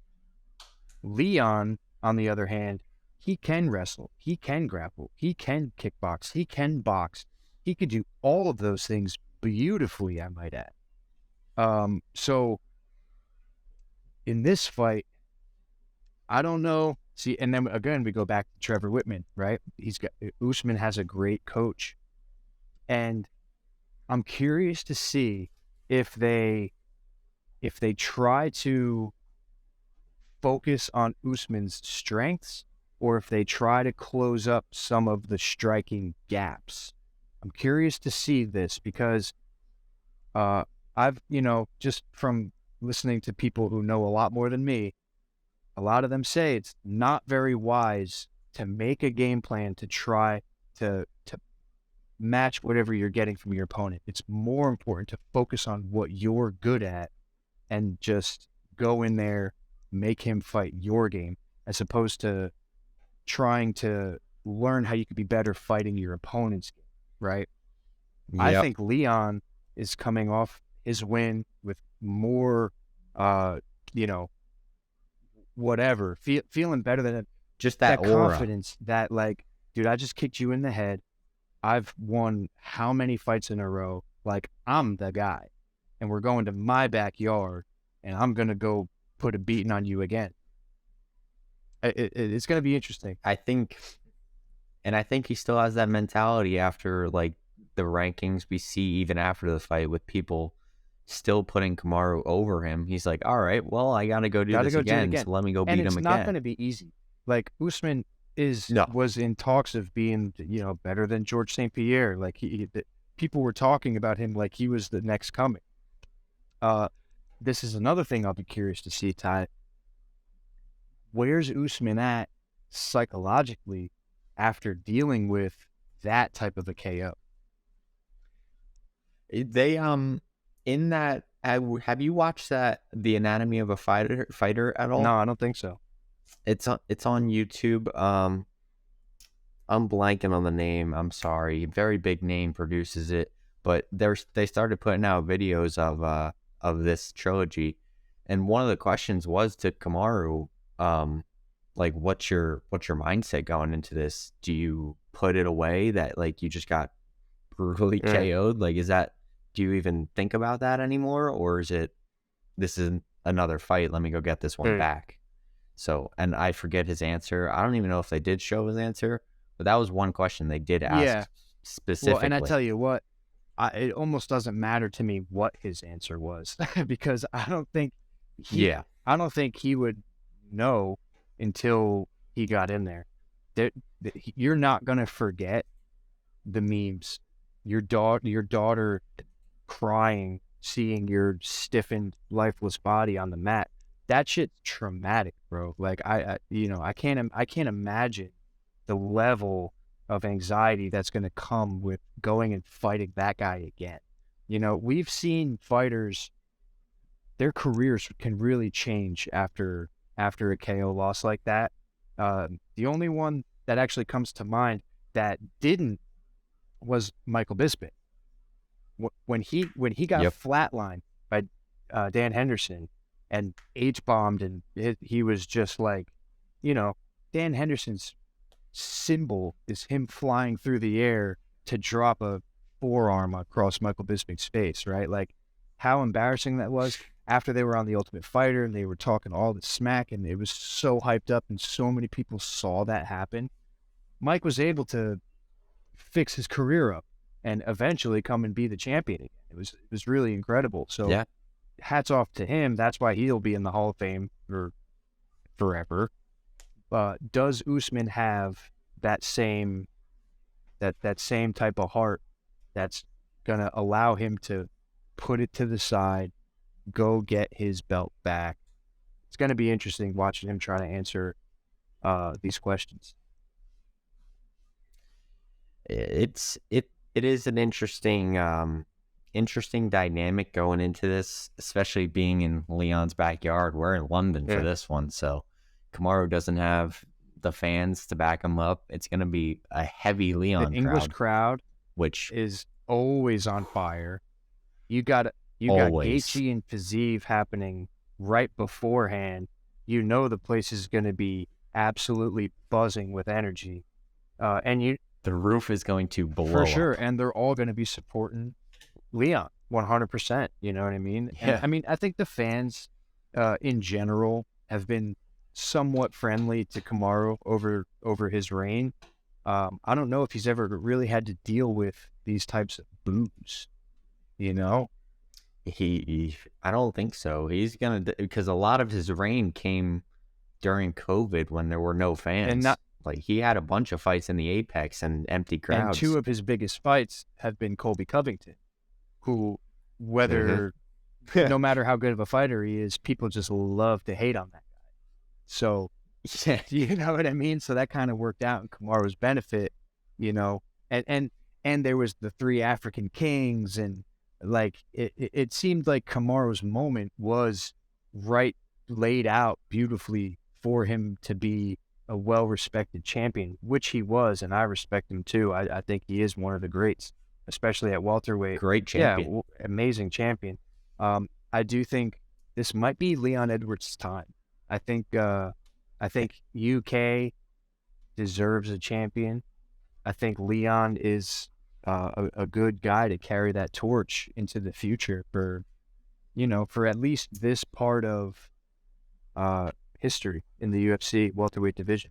Leon, on the other hand, he can wrestle, he can grapple, he can kickbox, he can box. He could do all of those things beautifully, I might add. So in this fight, I don't know. See, and then again, we go back to Trevor Whitman, right? Usman has a great coach. And I'm curious to see if they try to focus on Usman's strengths or if they try to close up some of the striking gaps. I'm curious to see this because I've, just from listening to people who know a lot more than me, a lot of them say it's not very wise to make a game plan to try to match whatever you're getting from your opponent. It's more important to focus on what you're good at and just go in there, make him fight your game, as opposed to trying to learn how you could be better fighting your opponent's game, right? Yep. I think Leon is coming off his win with more, whatever, feeling better than just that aura. Confidence that, like, dude, I just kicked you in the head. I've won how many fights in a row? Like, I'm the guy, and we're going to my backyard, and I'm going to go put a beating on you again. It's going to be interesting. I think he still has that mentality after, like, the rankings we see even after the fight with people still putting Kamaru over him. He's like, all right, well, I got to go do this again, so let me go beat him again. And it's not going to be easy. Like, Usman was in talks of being, better than George St. Pierre. Like, people were talking about him like he was the next coming. This is another thing I'll be curious to see, Ty. Where's Usman at psychologically after dealing with that type of a KO? They in that have you watched that The Anatomy of a Fighter at all? No, I don't think so. It's on YouTube. I'm blanking on the name. I'm sorry. Very big name produces it, but they started putting out videos of this trilogy, and one of the questions was to Kamaru, like what's your mindset going into this? Do you put it away that like you just got brutally KO'd? Like, do you even think about that anymore, or is it this is another fight? Let me go get this one back. So, and I forget his answer. I don't even know if they did show his answer. But that was one question they did ask specifically. Well, and I tell you what, it almost doesn't matter to me what his answer was because I don't think he would know until he got in there. You're not gonna forget the memes. Your daughter crying, seeing your stiffened, lifeless body on the mat. That shit's traumatic, bro. Like I can't imagine the level of anxiety that's going to come with going and fighting that guy again. We've seen fighters, their careers can really change after a KO loss like that. The only one that actually comes to mind that didn't was Michael Bisping. When he got flatlined by Dan Henderson and H-bombed, and he was just like, Dan Henderson's symbol is him flying through the air to drop a forearm across Michael Bisping's face, right? Like, how embarrassing that was after they were on The Ultimate Fighter and they were talking all the smack and it was so hyped up and so many people saw that happen. Mike was able to fix his career up and eventually come and be the champion again. It was really incredible. So hats off to him. That's why he'll be in the Hall of Fame for forever. Does Usman have that same type of heart that's gonna allow him to put it to the side, go get his belt back? It's gonna be interesting watching him try to answer these questions. It is an interesting dynamic going into this, especially being in Leon's backyard. We're in London for this one, so Kamaru doesn't have the fans to back him up. It's going to be a heavy Leon crowd. The English crowd, which is always on fire. You got Gaethje and Fiziev happening right beforehand. The place is going to be absolutely buzzing with energy, and the roof is going to blow for sure. up. And they're all going to be supporting Leon 100%. You know what I mean? Yeah. And, I think the fans in general have been somewhat friendly to Kamaru over his reign. I don't know if he's ever really had to deal with these types of boos. I don't think so. He's gonna, because a lot of his reign came during COVID when there were no fans. And like, he had a bunch of fights in the Apex and empty crowds. And two of his biggest fights have been Colby Covington, who, no matter how good of a fighter he is, people just love to hate on that guy. So, you know what I mean? So that kind of worked out in Kamaru's benefit, and there was the 3 African kings, and like, it seemed like Kamaru's moment was laid out beautifully for him to be a well-respected champion, which he was, and I respect him too. I think he is one of the greats, especially at welterweight. Great champion. Yeah, amazing champion. I do think this might be Leon Edwards' time. I think UK deserves a champion. I think Leon is a good guy to carry that torch into the future for at least this part of history in the UFC welterweight division.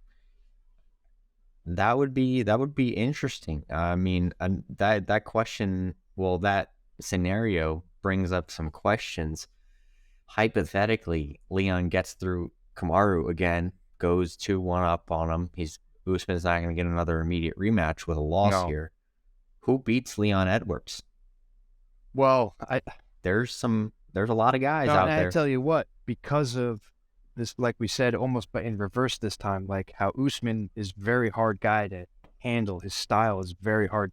That would be interesting. I mean, that question, that scenario brings up some questions. Hypothetically, Leon gets through Kamaru again, goes 2-1 up on him. Usman's not going to get another immediate rematch with a loss here. Who beats Leon Edwards? Well, there's a lot of guys out there. I tell you what, because of this, like we said, almost but in reverse this time, like how Usman is very hard guy to handle. His style is very hard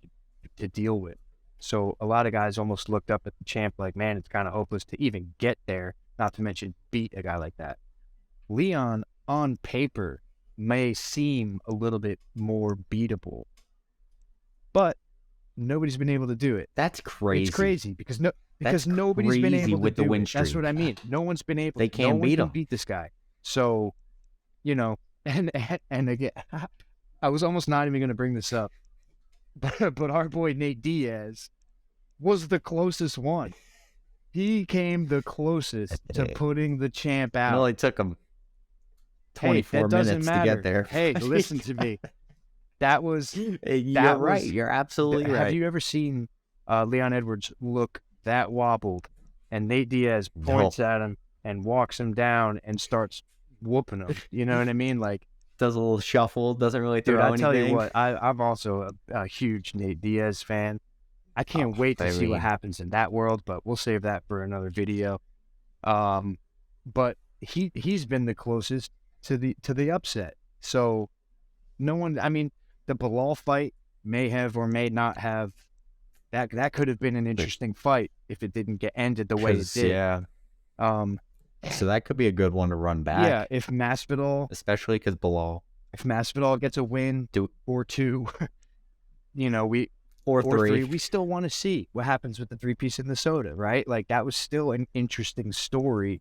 to deal with. So a lot of guys almost looked up at the champ like, man, it's kind of hopeless to even get there, not to mention beat a guy like that. Leon, on paper, may seem a little bit more beatable, but nobody's been able to do it. That's crazy. It's crazy because nobody's been able to do it. That's what I mean. No one's been able. They can't beat him. Beat this guy. So, and again, I was almost not even going to bring this up, but our boy Nate Diaz was the closest one. He came the closest to putting the champ out. It only took him 24 minutes to get there. Hey, listen to me. That was... You're right. You're absolutely right. Have you ever seen Leon Edwards look that wobbled, and Nate Diaz points at him and walks him down and starts whooping him? You know what I mean? Like, does a little shuffle, doesn't really throw anything. Dude, I tell you what, I'm also a huge Nate Diaz fan. I can't wait to see what happens in that world, but we'll save that for another video. But he's been the closest to the upset. So no one, I mean, the Bilal fight may have or may not have, that could have been an interesting fight if it didn't get ended the way it did. Yeah. So that could be a good one to run back. Yeah, if Masvidal, especially because Bilal, if Masvidal gets a win or two, or three, we still want to see what happens with the 3-piece in the soda, right? Like, that was still an interesting story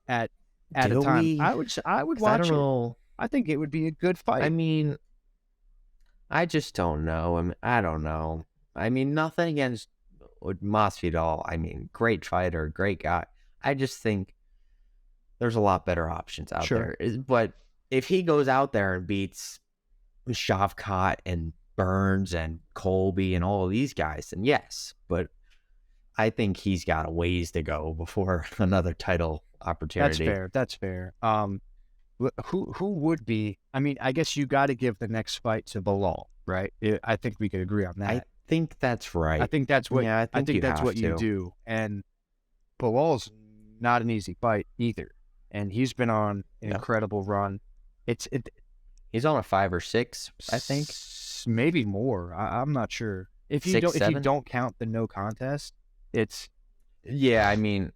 at a time. I would watch it. I think it would be a good fight. I mean, I just don't know. I don't know. I mean, nothing against Masvidal. I mean, great fighter, great guy. I just think there's a lot better options out there. But if he goes out there and beats Shavkat and Burns and Colby and all of these guys, then yes. But I think he's got a ways to go before another title opportunity. That's fair. Who would be? I mean, I guess you got to give the next fight to Bilal, right? I think we could agree on that. I think that's right. I think that's what. Yeah, I think that's what you do. And Bilal's not an easy fight either, and he's been on an incredible run. He's on a 5 or 6, I think, maybe more. I'm not sure. If you don't count the no contest, it's. Yeah, I mean.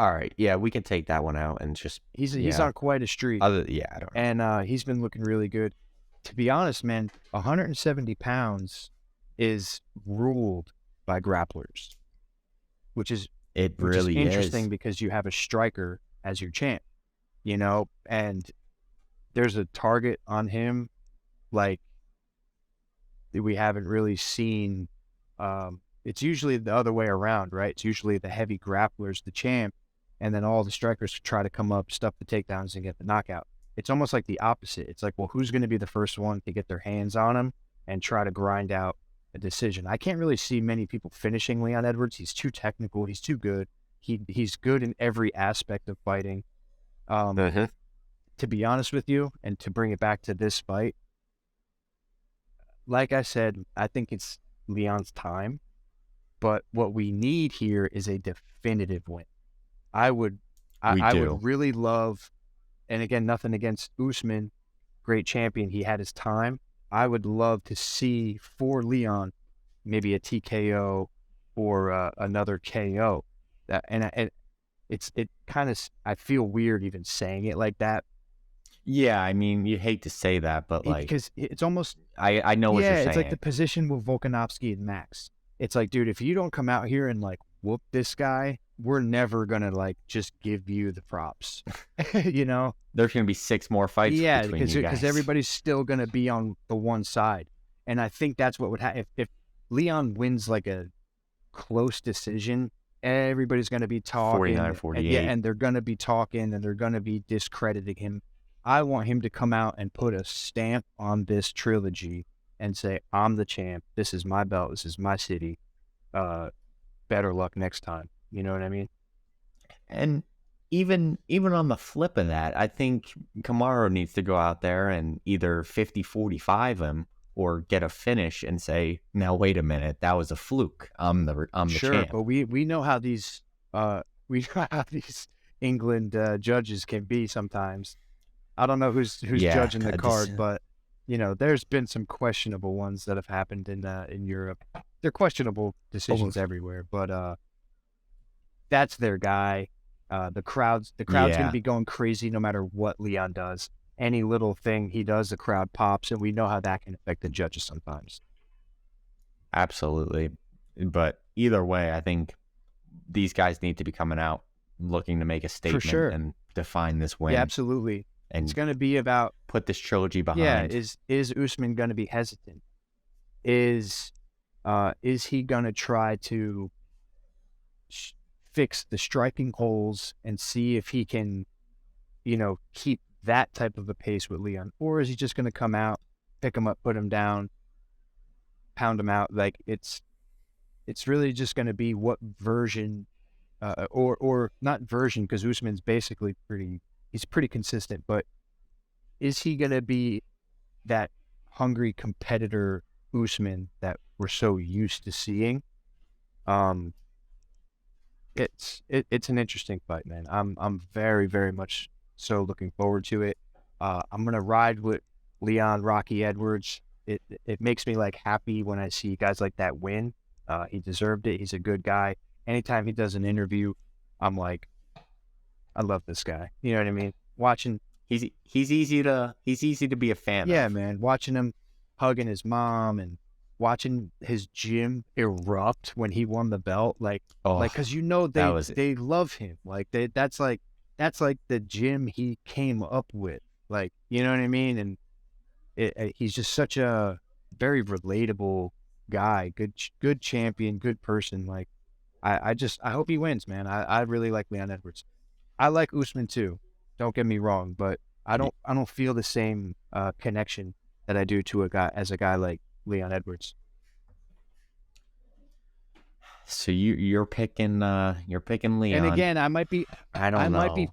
All right, yeah, we can take that one out and just... He's on quite a streak. I don't know. And he's been looking really good. To be honest, man, 170 pounds is ruled by grapplers, which is interesting because you have a striker as your champ, and there's a target on him like we haven't really seen. It's usually the other way around, right? It's usually the heavy grapplers, the champ, and then all the strikers try to come up, stuff the takedowns, and get the knockout. It's almost like the opposite. It's like, well, who's going to be the first one to get their hands on him and try to grind out a decision? I can't really see many people finishing Leon Edwards. He's too technical. He's too good. He's good in every aspect of fighting. To be honest with you, and to bring it back to this fight, like I said, I think it's Leon's time. But what we need here is a definitive win. I would really love, and again, nothing against Usman, great champion. He had his time. I would love to see for Leon maybe a TKO or another KO. And it kind of, I feel weird even saying it like that. Yeah, I mean, you hate to say that, but because it's almost, I know what you're saying. It's like the position with Volkanovski and Max. It's like, dude, if you don't come out here and like whoop this guy, we're never gonna like just give you the props. There's gonna be 6 more fights. Yeah, because everybody's still gonna be on the one side, and I think that's what would happen if Leon wins like a close decision. Everybody's gonna be talking 49-48, and they're gonna be talking and they're gonna be discrediting him. I want him to come out and put a stamp on this trilogy and say, I'm the champ. This is my belt. This is my city. Better luck next time. You know what I mean? And even on the flip of that, I think Kamaru needs to go out there and either 50-45 him or get a finish and say, now wait a minute, that was a fluke. I'm the champ. But we know how these England judges can be sometimes. I don't know who's judging the card, but there's been some questionable ones that have happened in Europe. they're questionable decisions everywhere, but that's their guy. The crowd's going to be going crazy no matter what Leon does. Any little thing he does, the crowd pops, and we know how that can affect the judges sometimes. Absolutely. But either way, I think these guys need to be coming out looking to make a statement and define this win. Yeah, absolutely. And it's going to be about put this trilogy behind. Yeah, is Usman going to be hesitant? Is he going to try to fix the striking holes and see if he can, keep that type of a pace with Leon? Or is he just going to come out, pick him up, put him down, pound him out? Like, it's really just going to be what version, or not version, because Usman's basically he's pretty consistent, but is he going to be that hungry competitor Usman that we're so used to seeing? It's an interesting fight, man. I'm very, very much so looking forward to it. I'm gonna ride with Leon Rocky Edwards. It makes me happy when I see guys like that win. He deserved it. He's a good guy. Anytime he does an interview, I'm like, I love this guy. You know what I mean? Watching, he's easy to be a fan of. Yeah, man. Watching him hugging his mom and watching his gym erupt when he won the belt, because they love him. That's like the gym he came up with. You know what I mean? And he's just such a very relatable guy, good champion, good person. I hope he wins, man. I really like Leon Edwards. I like Usman too. Don't get me wrong, but I don't feel the same connection that I do to a guy like Leon Edwards. So you're picking Leon. And again, I might be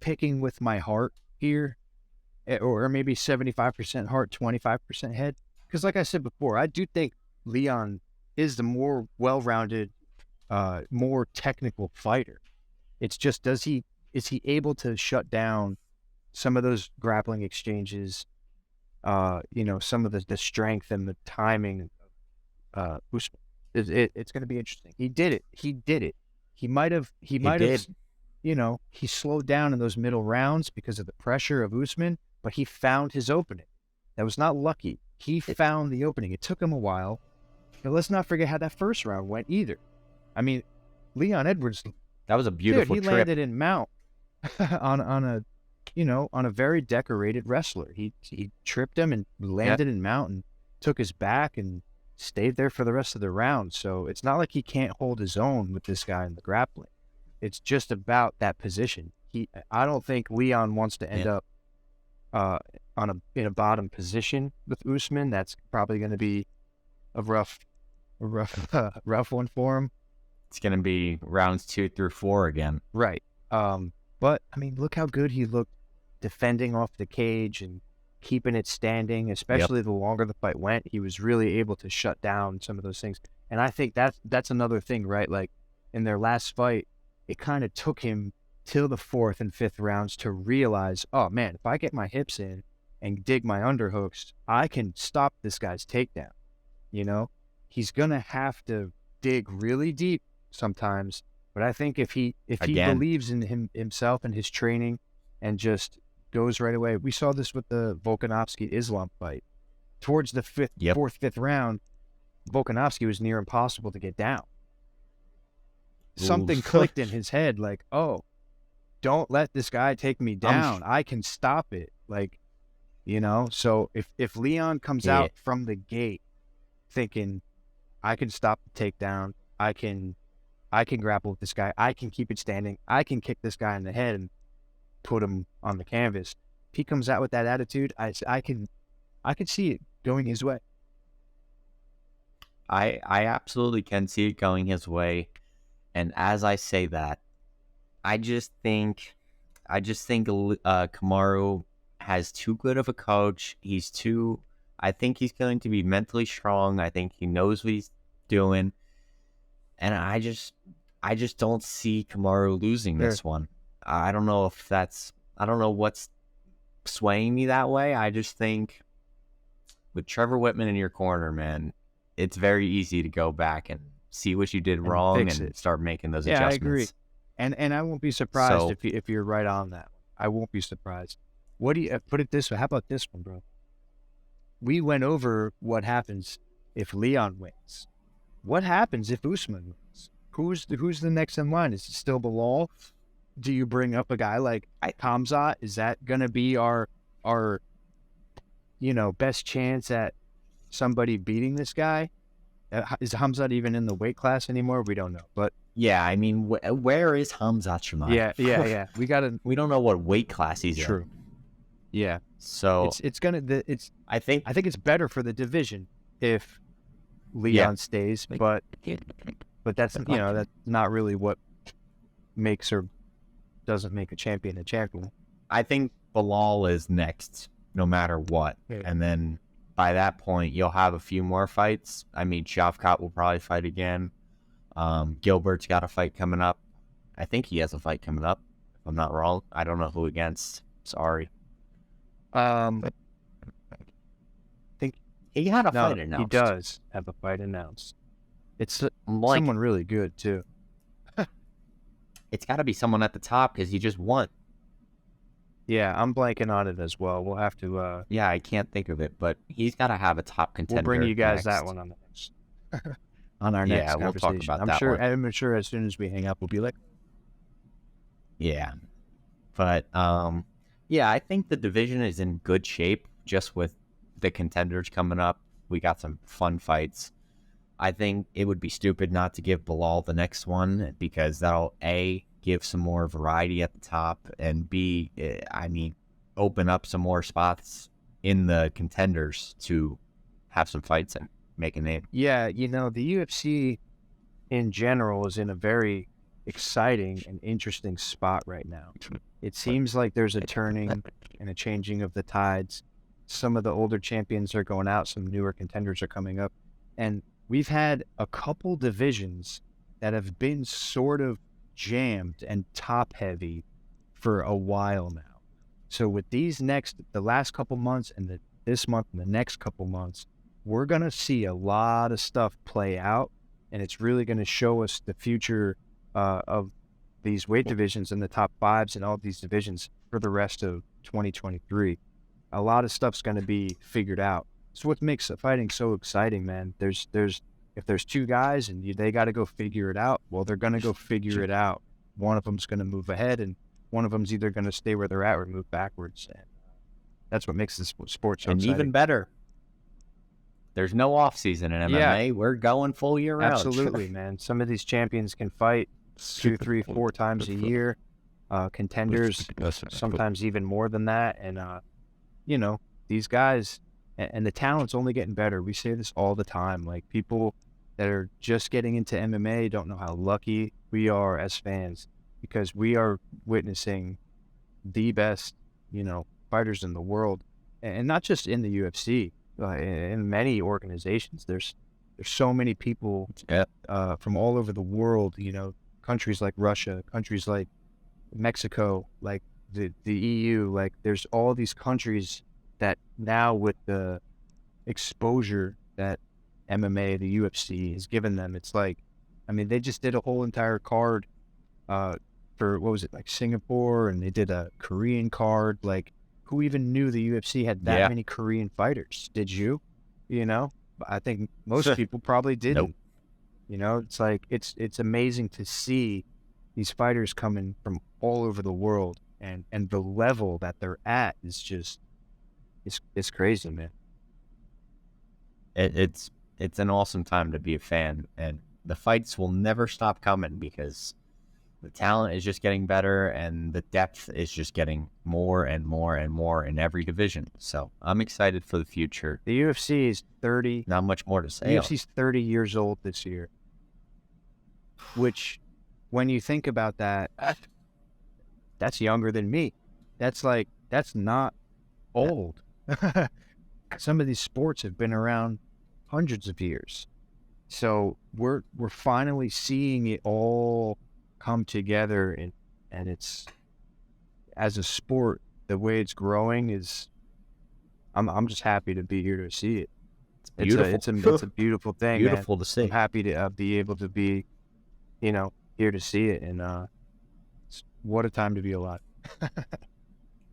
picking with my heart here, or maybe 75% heart, 25% head. Because like I said before, I do think Leon is the more well-rounded, more technical fighter. It's just, is he able to shut down some of those grappling exchanges, some of the strength and the timing. It's going to be interesting. He did it. He might have, he slowed down in those middle rounds because of the pressure of Usman, but he found his opening. That was not lucky. He found the opening. It took him a while, but let's not forget how that first round went either. I mean, Leon Edwards, that was a beautiful he trip. landed in mount on a very decorated wrestler. He tripped him and landed in mount and took his back and stayed there for the rest of the round. So it's not like he can't hold his own with this guy in the grappling. It's just about that position. I don't think Leon wants to end up in a bottom position with Usman. That's probably going to be a rough one for him. It's going to be rounds 2 through 4 again. Right. But I mean, look how good he looked defending off the cage and keeping it standing, especially the longer the fight went. He was really able to shut down some of those things. And I think that's another thing, right? Like in their last fight, it kind of took him till the 4th and 5th rounds to realize, oh man, if I get my hips in and dig my underhooks, I can stop this guy's takedown. He's going to have to dig really deep sometimes, but I think if he believes in himself and his training and just goes right away. We saw this with the Volkanovski-Islam fight. Towards the 4th, 5th round, Volkanovski was near impossible to get down. Something clicked in his head, like, oh, don't let this guy take me down. I can stop it. So if Leon comes out from the gate thinking, I can stop the takedown, I can grapple with this guy, I can keep it standing, I can kick this guy in the head and put him on the canvas. If he comes out with that attitude, I can see it going his way. I absolutely can see it going his way. And as I say that, I just think Kamaru has too good of a coach. I think he's going to be mentally strong. I think he knows what he's doing. And I just don't see Kamaru losing this one. I don't know what's swaying me that way. I just think with Trevor Whitman in your corner, man, it's very easy to go back and see what you did and wrong fix and it. start making those Yeah, I adjustments. agree. And I won't be surprised So if you're right on that. I won't be surprised. What do you put it this way? How about this one, bro? We went over what happens if Leon wins. What happens if Usman wins? Who's the next in line? Is it still Bilal? Do you bring up a guy like Khamzat? Is that gonna be our best chance at somebody beating this guy? Is Khamzat even in the weight class anymore? We don't know. But yeah, I mean, where is Khamzat Chimaev? yeah. We don't know what weight class he's True. in. Yeah. So I think it's better for the division if Leon stays, but that's that's not really what makes or doesn't make a champion a champion. I think Bilal is next, no matter what, and then by that point you'll have a few more fights. I mean, Shavkat will probably fight again. Gilbert's got a fight coming up. I think he has a fight coming up, if I'm not wrong. I don't know who against. Sorry. I think he had a fight announced. He does have a fight announced. It's someone really good too. It's got to be someone at the top because he just won. Yeah, I'm blanking on it as well. We'll have to. Yeah, I can't think of it, but he's got to have a top contender. We'll bring you guys next. that one on the next. On our next conversation. We'll talk about that one. I'm sure as soon as we hang up, we'll be like, yeah. But yeah, I think the division is in good shape just with the contenders coming up. We got some fun fights. I think it would be stupid not to give Bilal the next one because that'll A, give some more variety at the top, and B, I mean, open up some more spots in the contenders to have some fights and make a name. Yeah, the UFC in general is in a very exciting and interesting spot right now. It seems like there's a turning and a changing of the tides. Some of the older champions are going out, some newer contenders are coming up, and we've had a couple divisions that have been sort of jammed and top heavy for a while now. So with the last couple months and this month and the next couple months, we're going to see a lot of stuff play out, and it's really going to show us the future of these weight divisions and the top fives and all these divisions for the rest of 2023. A lot of stuff's going to be figured out. It's what makes fighting so exciting, man. If there's two guys and they got to go figure it out, well, they're going to go figure it out. One of them's going to move ahead, and one of them's either going to stay where they're at or move backwards. And that's what makes this sport so exciting. And even better, there's no off season in MMA. Yeah. We're going full year round. Absolutely, man. Some of these champions can fight 2, 3, 4 times a year. Contenders, sometimes even more than that. And, these guys, and the talent's only getting better. We say this all the time. Like, people that are just getting into MMA don't know how lucky we are as fans because we are witnessing the best, fighters in the world. And not just in the UFC. In many organizations, there's so many people from all over the world, countries like Russia, countries like Mexico, like the EU, like there's all these countries that now with the exposure that MMA, the UFC has given them, it's like, I mean, they just did a whole entire card for, what was it, like Singapore, and they did a Korean card. Like, who even knew the UFC had that many Korean fighters? Did you? I think most people probably didn't. Nope. It's like, it's amazing to see these fighters coming from all over the world, and the level that they're at is just, it's crazy, man. It's an awesome time to be a fan, and the fights will never stop coming because the talent is just getting better and the depth is just getting more and more and more in every division. So I'm excited for the future. The UFC is 30. Not much more to say. The UFC's 30 years old this year, which, when you think about that, that's younger than me. That's not old. Some of these sports have been around hundreds of years. So we're finally seeing it all come together, and it's, as a sport, the way it's growing is, I'm just happy to be here to see it. beautiful. It's a beautiful thing. Beautiful man. to see. I'm happy to be able to be, here to see it, and what a time to be alive.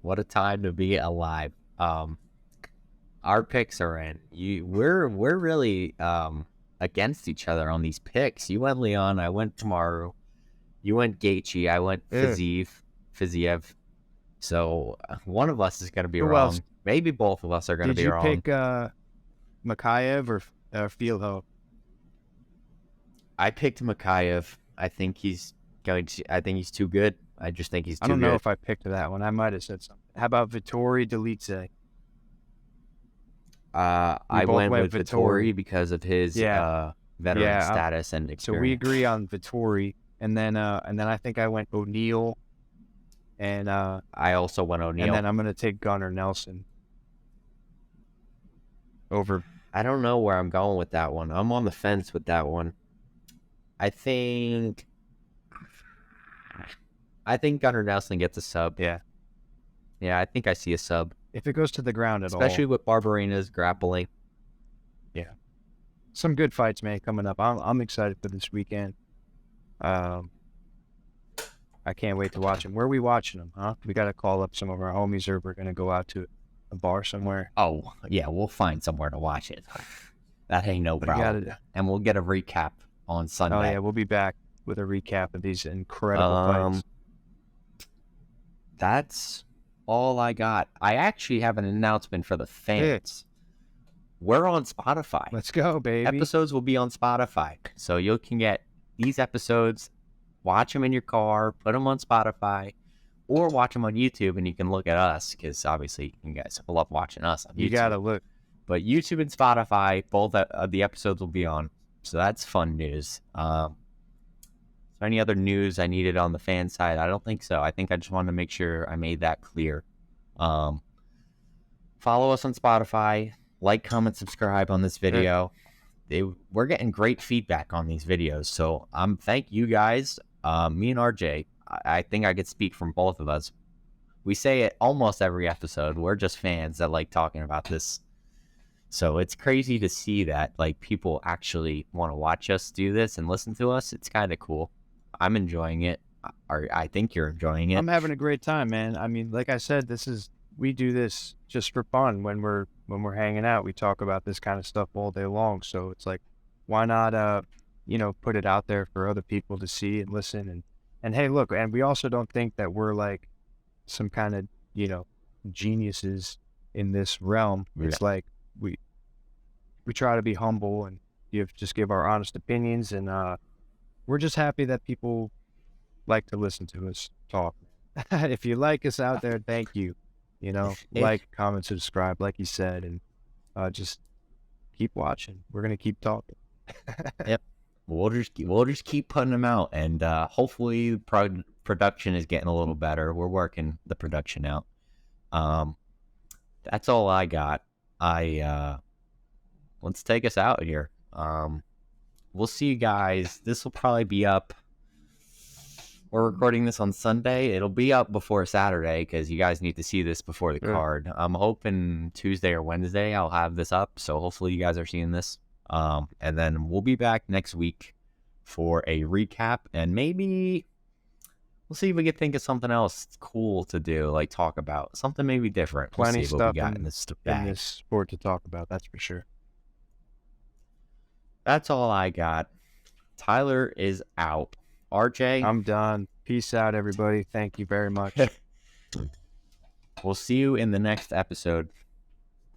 What a time to be alive. Our picks are in. We're really against each other on these picks. You went Leon, I went Kamaru. You went Gaethje, I went Fiziev. So one of us is going to be wrong. Else? Maybe both of us are going to be wrong. Did you pick Makayev or Fieldhow? I picked Makayev. I think he's too good. I just think he's too good. I don't know if I picked that one. I might have said something. How about Vettori Delice? I went with Vettori because of his veteran status and experience. So we agree on Vettori, and then I think I went O'Neal, and I also went O'Neal, and then I'm gonna take Gunnar Nelson over. I don't know where I'm going with that one. I'm on the fence with that one. I think Gunnar Nelson gets a sub. Yeah, I think I see a sub. If it goes to the ground at all. Especially with Barberina's grappling. Yeah. Some good fights, man, coming up. I'm excited for this weekend. I can't wait to watch them. Where are we watching them, huh? We got to call up some of our homies, or we're going to go out to a bar somewhere. Oh, yeah, we'll find somewhere to watch it. That ain't no problem. And we'll get a recap on Sunday. Oh, yeah, we'll be back with a recap of these incredible fights. That's all I got. I actually have an announcement for the fans. We're on Spotify. Let's go, baby. Episodes will be on Spotify. So you can get these episodes, watch them in your car, put them on Spotify, or watch them on YouTube, and you can look at us, because obviously you guys love watching us on YouTube. You gotta look. But YouTube and Spotify, both of the episodes will be on. So that's fun news. Is there any other news I needed on the fan side? I don't think so. I think I just wanted to make sure I made that clear. Follow us on Spotify. Like, comment, subscribe on this video. We're getting great feedback on these videos. So thank you guys. Me and RJ, I think I could speak from both of us. We say it almost every episode. We're just fans that like talking about this. So it's crazy to see that like people actually want to watch us do this and listen to us. It's kind of cool. I'm enjoying it. I think you're enjoying it. I'm having a great time, man. I mean, like I said, we do this just for fun. When we're hanging out, we talk about this kind of stuff all day long. So it's like, why not, put it out there for other people to see and listen. And hey, look, and we also don't think that we're like some kind of, geniuses in this realm. Yeah. It's like we try to be humble and give our honest opinions, and we're just happy that people like to listen to us talk. If you like us out there, thank you. Like, comment, subscribe, like you said, and just keep watching. We're gonna keep talking. Yep. We'll just keep putting them out, and hopefully production is getting a little better. We're working the production out. That's all I got. Let's take us out here. We'll see you guys. This will probably be up. We're recording this on Sunday. It'll be up before Saturday because you guys need to see this before the card. I'm hoping Tuesday or Wednesday I'll have this up. So hopefully you guys are seeing this. And then we'll be back next week for a recap, and maybe we'll see if we can think of something else cool to do, like talk about something maybe different. Plenty we'll see stuff what we got in this sport to talk about. That's for sure. That's all I got. Tyler is out. RJ, I'm done. Peace out, everybody. Thank you very much. We'll see you in the next episode.